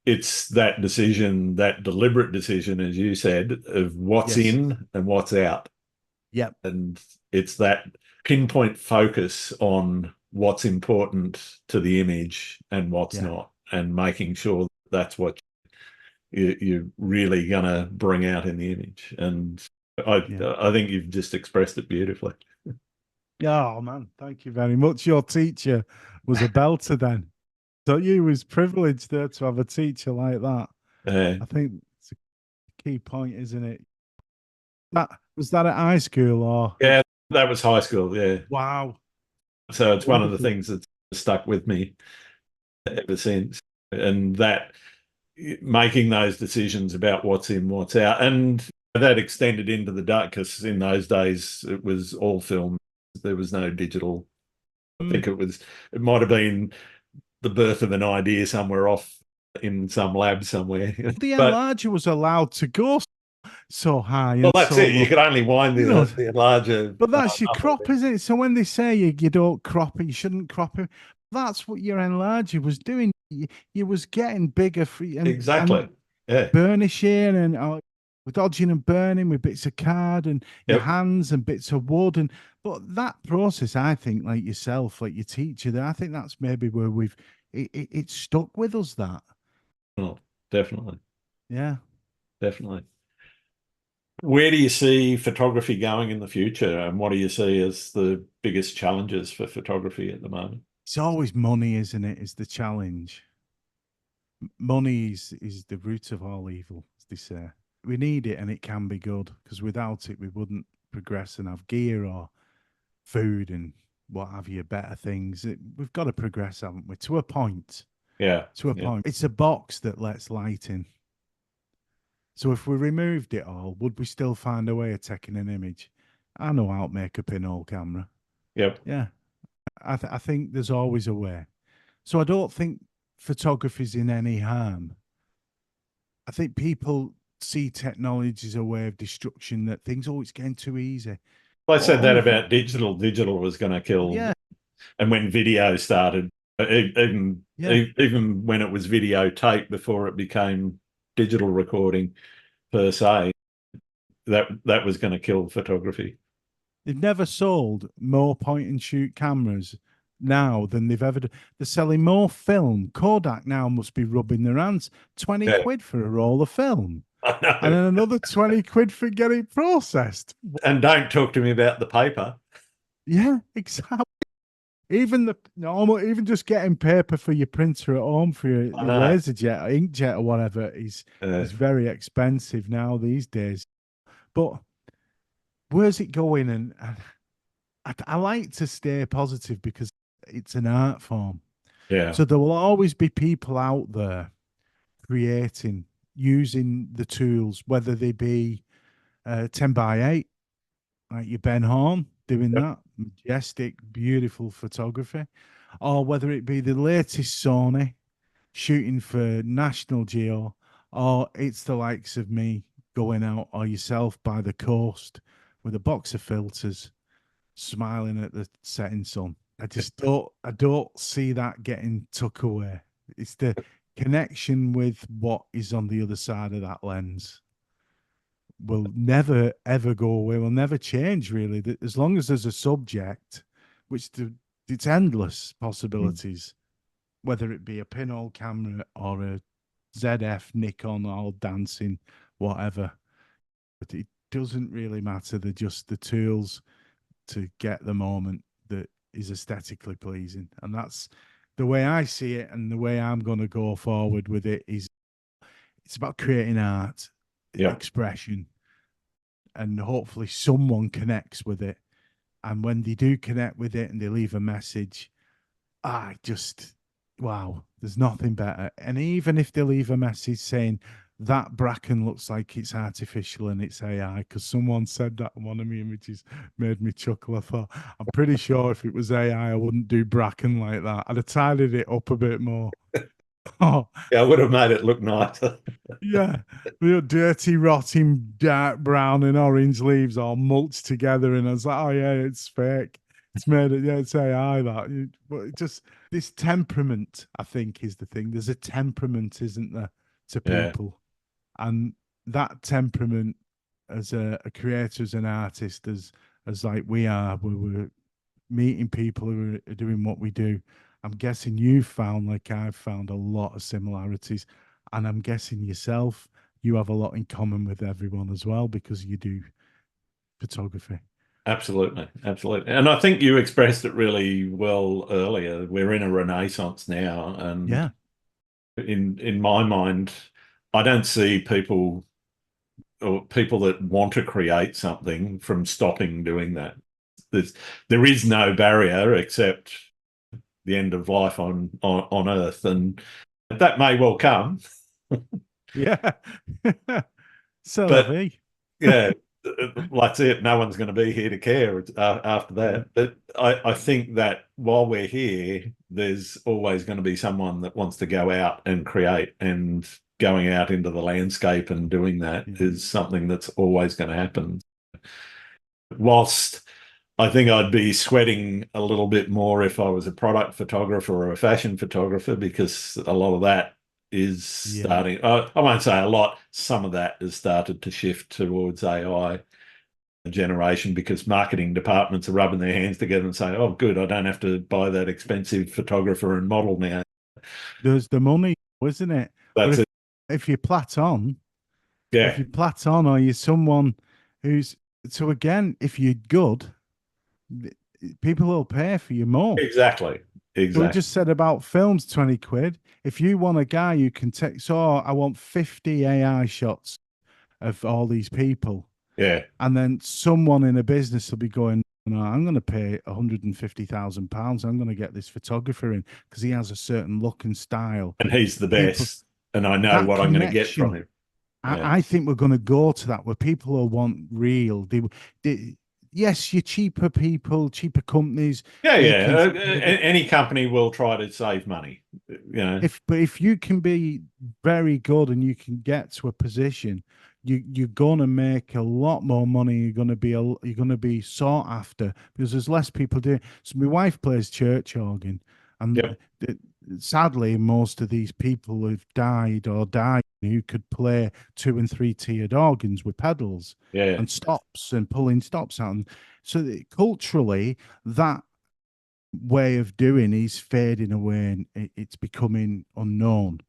it's that decision, that deliberate decision, as you said, of what's yes, in and what's out. yep, And it's that pinpoint focus on what's important to the image and what's yeah, not, and making sure that's what you're really going to bring out in the image. And yeah. I think you've just expressed it beautifully. Oh man, thank you very much. Your teacher was a belter then. So you was privileged there to have a teacher like that. Uh, I think it's a key point, isn't it? That was that at high school or yeah, that was high school. Yeah. wow, So it's one of the wonderful. things that's stuck with me ever since. And that making those decisions about what's in, what's out. And that extended into the dark because in those days it was all film. There was no digital. I Mm. think it might have been the birth of an idea somewhere off in some lab somewhere. The But enlarger was allowed to go so high well, and that's so it. You low. could only wind You know, the enlarger but that's your up a crop, bit. isn't it? So when they say you don't crop it, you shouldn't crop it. That's what your enlarger was doing. You was getting bigger for and Exactly. Yeah. burnishing and dodging and burning with bits of card and your Yep. hands and bits of wood and but that process, I think, like yourself, like your teacher, there, I think that's maybe where it stuck with us. That Oh, definitely. yeah, Definitely. Where do you see photography going in the future, and what do you see as the biggest challenges for photography at the moment? it's always money, isn't it? Is the challenge. Money is the root of all evil, as they say. we need it, and it can be good, because without it we wouldn't progress and have gear or food and what have you, better things. We've got to progress, haven't we? To a point. Yeah. To a Yeah. point. It's a box that lets light in. So if we removed it all, would we still find a way of taking an image? I know how to make a pinhole camera. Yep. Yeah, I think there's always a way. So I don't think photography's in any harm. I think people see technology as a way of destruction, that things, oh, it's getting too easy. I said that Oh, about digital. Digital was going to kill, yeah, and when video started, yeah. even when it was videotape before it became digital recording per se, that was going to kill photography. They've never sold more point and shoot cameras now than they've ever done. They're selling more film. Kodak now must be rubbing their hands. 20 Yeah, quid for a roll of film. I And know. then another 20 quid for getting it processed. And don't talk to me about the paper. Yeah, exactly. Even the normal, even just getting paper for your printer at home for I your know. laser jet or inkjet or whatever is very expensive now these days. But where's it going? And I like to stay positive, because it's an art form. Yeah. So there will always be people out there creating, using the tools, whether they be 10 by 8, like your Ben Horn doing Yep. that, majestic, beautiful photography, or whether it be the latest Sony shooting for National Geo, or it's the likes of me going out, or yourself by the coast with a box of filters, smiling at the setting sun. I don't see that getting tucked away. It's the connection with what is on the other side of that lens will never ever go away, will never change really. As long as there's a subject, which it's endless Mm. possibilities, whether it be a pinhole camera or a ZF Nikon, all dancing, whatever. But it doesn't really matter. They're just the tools to get the moment that is aesthetically pleasing. And that's the way I see it, and the way I'm going to go forward with it is it's about creating art, Yep. expression, and hopefully someone connects with it. And when they do connect with it and they leave a message, I just, wow, there's nothing better. And even if they leave a message saying that bracken looks like it's artificial and it's AI, because someone said that in one of my images, made me chuckle. I thought, I'm pretty sure if it was AI, I wouldn't do bracken like that. I'd have tidied it up a bit more. Oh, Yeah, I would have made it look nicer. yeah, the dirty, rotting, dark brown and orange leaves all mulched together, and I was like, "Oh yeah, it's fake. It's made it. Yeah, it's AI." But it just this temperament, I think, is the thing. There's a temperament, isn't there, to Yeah, people, and that temperament, as a creator, as an artist, as like we are, where we're meeting people who are doing what we do. I'm guessing you've found, like I've found, a lot of similarities. And I'm guessing yourself, you have a lot in common with everyone as well, because you do photography. absolutely. Absolutely. And I think you expressed it really well earlier. We're in a renaissance now, and Yeah. in my mind, I don't see people or people that want to create something from stopping doing that. There is no barrier except the end of life on Earth, and that may well come. Yeah. C'est la But vie. yeah, that's it. No one's going to be here to care after that. But I think that while we're here, there's always going to be someone that wants to go out and create, and going out into the landscape and doing that Yeah. is something that's always going to happen. Whilst I think I'd be sweating a little bit more if I was a product photographer or a fashion photographer, because a lot of that is Yeah. starting. I won't say a lot. Some of that has started to shift towards AI generation, because marketing departments are rubbing their hands together and saying, "Oh, good, I don't have to buy that expensive photographer and model now." There's the money, isn't it? But That's it. if you platon, if Yeah, you platon, or you're someone who's, so again, if you're good, people will pay for you more. exactly, So we exactly. just said about films, 20 quid. If you want a guy you can take, so I want 50 AI shots of all these people. Yeah. And then someone in a business will be going, no, I'm going to pay £150,000. I'm going to get this photographer in because he has a certain look and style. And he's the People, best. And I know that what I'm going to get from connection, him. Yeah. I think we're going to go to that where people will want real. They, yes, your cheaper people, cheaper companies, Yeah, they yeah. can say that Any company will try to save money, you know. if you can be very good and you can get to a position, you're gonna make a lot more money. You're gonna be sought after because there's less people doing. So my wife plays church organ, and Yep. sadly, most of these people have died or died who could play two and three tiered organs with pedals Yeah. and stops and pulling stops out. And so culturally, that way of doing is fading away and it's becoming unknown.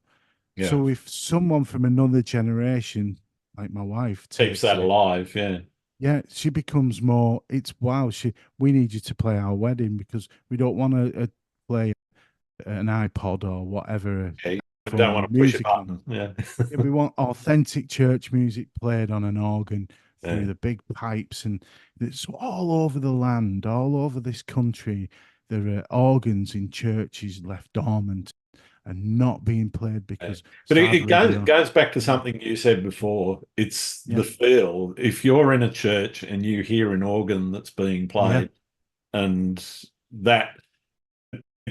Yeah. So if someone from another generation, like my wife, Keeps takes that it, alive. Yeah. yeah, she becomes more. It's wow. We need you to play our wedding because we don't want to play an iPod or whatever Yeah. You don't form want of to push a music. button. Yeah. Yeah, we want authentic church music played on an organ Yeah. through the big pipes, and it's all over the land, all over this country. There are organs in churches left dormant and not being played Yeah. because But it sadly they goes back to yeah, something you said before. It's yeah, the feel. If you're in a church and you hear an organ that's being yeah, played, and that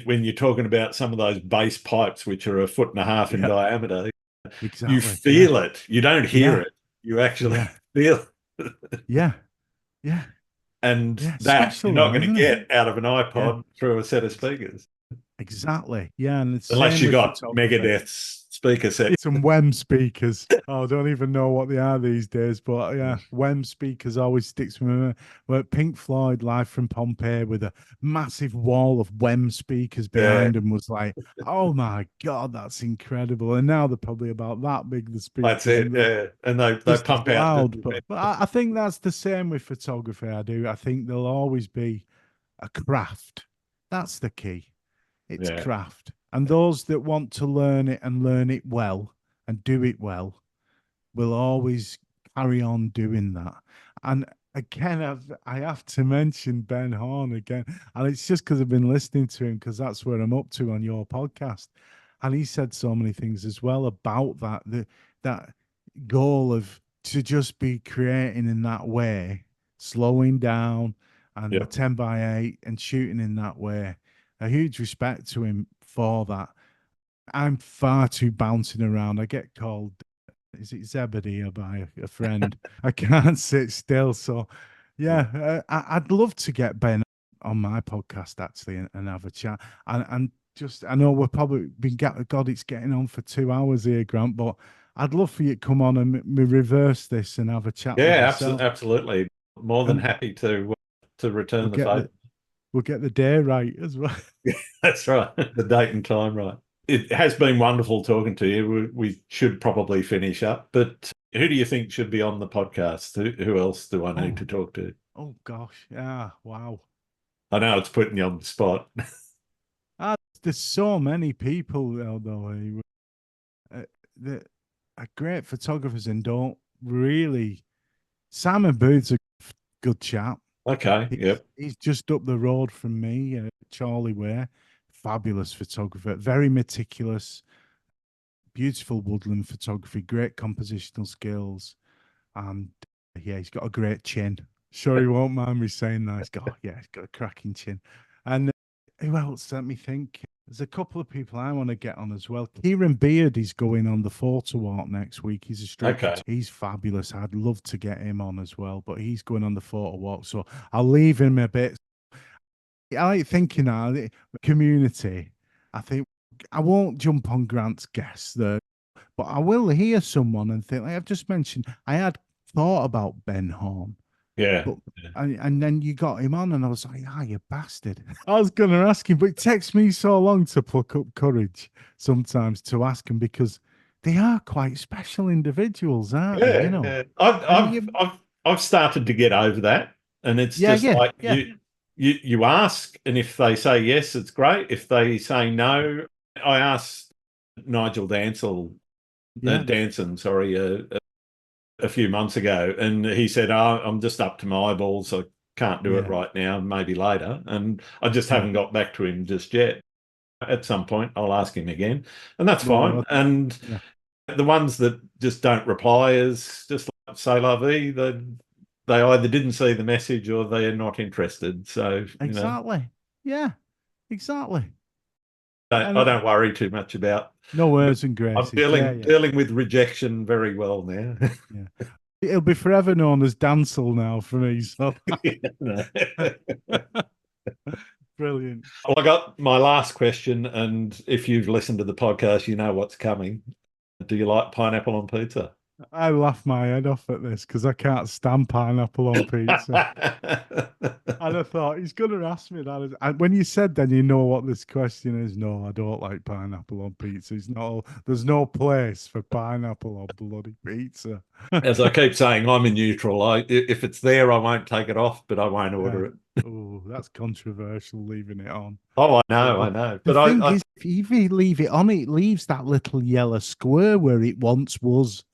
when you're talking about some of those bass pipes, which are a foot and a half in yeah, diameter, you exactly, yeah, feel it. You don't hear yeah, it. You actually yeah, feel it. yeah, yeah, And yeah. that you're Special not though, going to isn't it? get out of an Yeah, iPod through a set of speakers. exactly. Yeah, and it's the Unless same you with got photography. Megadeth's speaker set. Some WEM speakers. Oh, I don't even know what they are these days, but yeah, WEM speakers always sticks with me. Well, Pink Floyd live from Pompeii with a massive wall of WEM speakers Yeah, behind them was like, oh my God, that's incredible. And now they're probably about that big, the that's speakers, it. and they're Yeah. And they just as pump out loud. But I think that's the same with photography. I do. I think there'll always be a craft. That's the key. It's yeah. craft. And those that want to learn it and learn it well and do it well will always carry on doing that. And again, I have to mention Ben Horn again. And it's just because I've been listening to him because that's where I'm up to on your podcast. And he said so many things as well about that goal of to just be creating in that way, slowing down and the Yep. 10 by 8 and shooting in that way. A huge respect to him for that. I'm far too bouncing around. I get called, is it Zebedee by a friend? I can't sit still. So, yeah, I'd love to get Ben on my podcast actually and have a chat. And just, I know we're probably been God, it's getting on for 2 hours here, Grant, but I'd love for you to come on and reverse this and have a chat with Yeah, yourself. absolutely. More than And happy to we'll return the get favor. the we'll get the day right as well. That's right. The date and time right. It has been wonderful talking to you. We should probably finish up, but who do you think should be on the podcast? Who else do I need Oh, to talk to? oh gosh, yeah, wow. I know it's putting you on the spot. There's so many people though that are great photographers and don't really. Simon Booth's a good chap. Okay. He's Yep. he's just up the road from me, Charlie Ware. Fabulous photographer, very meticulous, beautiful woodland photography, great compositional skills, and yeah, he's got a great chin. Sure, he won't mind me saying that. He's got, oh, yeah, he's got a cracking chin. And who else? Let me think. There's a couple of people I want to get on as well. Kieran Beard is going on the photo walk next week. He's a street Okay. photographer. He's fabulous. I'd love to get him on as well, but he's going on the photo walk. So I'll leave him a bit. I like thinking now, the community. I think I won't jump on Grant's guess there, but I will hear someone and think, like I've just mentioned, I had thought about Ben Horn, Yeah. but and then you got him on, and I was like, ah, you bastard. I was going to ask him, but it takes me so long to pluck up courage sometimes to ask him because they are quite special individuals, aren't they? You Yeah. know, Yeah. and you, I've started to get over that, and it's yeah, just yeah, like yeah, you ask, and if they say yes, it's great. If they say no, I asked Nigel Danson, yeah, Danson, sorry, a few months ago, and he said, "Oh, I'm just up to my eyeballs. I can't do it Yeah, right now, maybe later." And I just yeah. haven't got back to him just yet. At some point, I'll ask him again, and that's No, fine. And yeah, the ones that just don't reply is just like say la vie. They either didn't see the message or they're not interested. So, exactly. Yeah, exactly. And I don't worry too much about. no But words and I'm graces. Yeah, dealing yeah, dealing with rejection very well now. yeah. It'll be forever known as Dancel now for me. So No. brilliant. Well, I got my last question, and if you've listened to the podcast, you know what's coming. Do you like pineapple on pizza? I laugh my head off at this because I can't stand pineapple on pizza. And I thought he's going to ask me that. And when you said, then you know what this question is. No, I don't like pineapple on pizza. It's not. There's no place for pineapple on bloody pizza. As I keep saying, I'm in neutral. If it's there, I won't take it off, but I won't Yeah. order it. Oh, that's controversial. Leaving it on. Oh, But I know. the But thing is, if you leave it on, it leaves that little yellow square where it once was.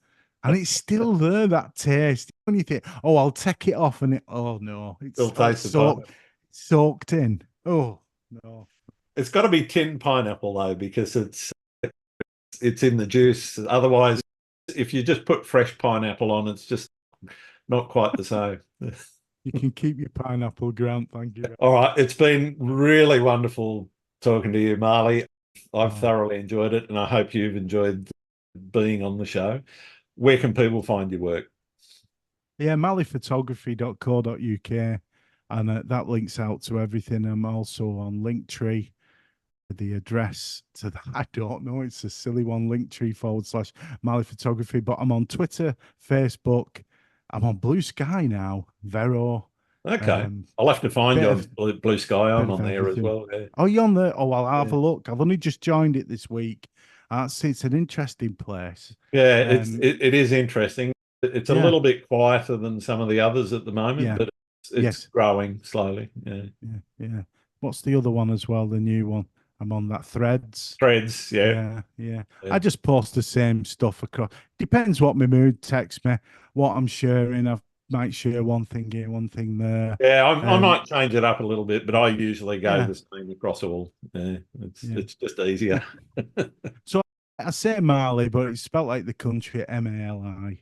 And it's still there, that taste. When you think, oh, I'll take it off, and oh no, still it's taste the pineapple. soaked in. Oh no. It's got to be tinned pineapple though, because it's in the juice. Otherwise, if you just put fresh pineapple on, it's just not quite the same. You can keep your pineapple, Grant. Thank you. All right. It's been really wonderful talking to you, Marley. I've Oh, thoroughly enjoyed it, and I hope you've enjoyed being on the show. Where can people find your work? yeah, malleyphotography.co.uk. And that links out to everything. I'm also on Linktree. The address to that, I don't know. It's a silly one, Linktree / Malley Photography. But I'm on Twitter, Facebook. I'm on Blue Sky now, Vero. Okay. Um, I'll have to find bit you on of Blue Sky. bit I'm of on there as everything. well. Yeah. Oh, you on there? Oh, I'll have Yeah. a look. I've only just joined it this week. It's an interesting place. Yeah, Um, it is interesting. It's a yeah, little bit quieter than some of the others at the moment, yeah, but it's yes, growing slowly. Yeah. yeah, yeah. What's the other one as well? The new one. I'm on that Threads. Threads, yeah. Yeah, yeah. Yeah, I just post the same stuff across. Depends what my mood texts me, what I'm sharing. I might share one thing here, one thing there. yeah, I Um, might change it up a little bit, but I usually go yeah, the same across all. Yeah, yeah. it's just easier. So I say Marley, but it's spelled like the country, MALI Fair enough.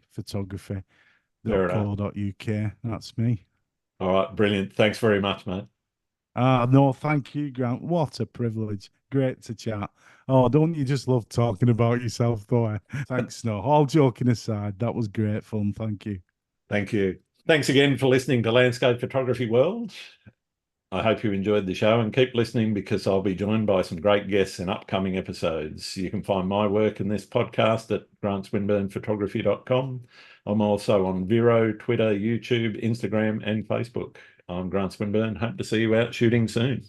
photography.co.uk. That's me. All right, brilliant. Thanks very much, mate. Ah, no, thank you, Grant. What a privilege. Great to chat. Oh, don't you just love talking about yourself, though? Thanks, no. All joking aside, that was great fun. Thank you. Thank you. Thanks again for listening to Landscape Photography World. I hope you enjoyed the show, and keep listening because I'll be joined by some great guests in upcoming episodes. You can find my work in this podcast at grantswinburnphotography.com. I'm also on Vero, Twitter, YouTube, Instagram, and Facebook. I'm Grant Swinburne. Hope to see you out shooting soon.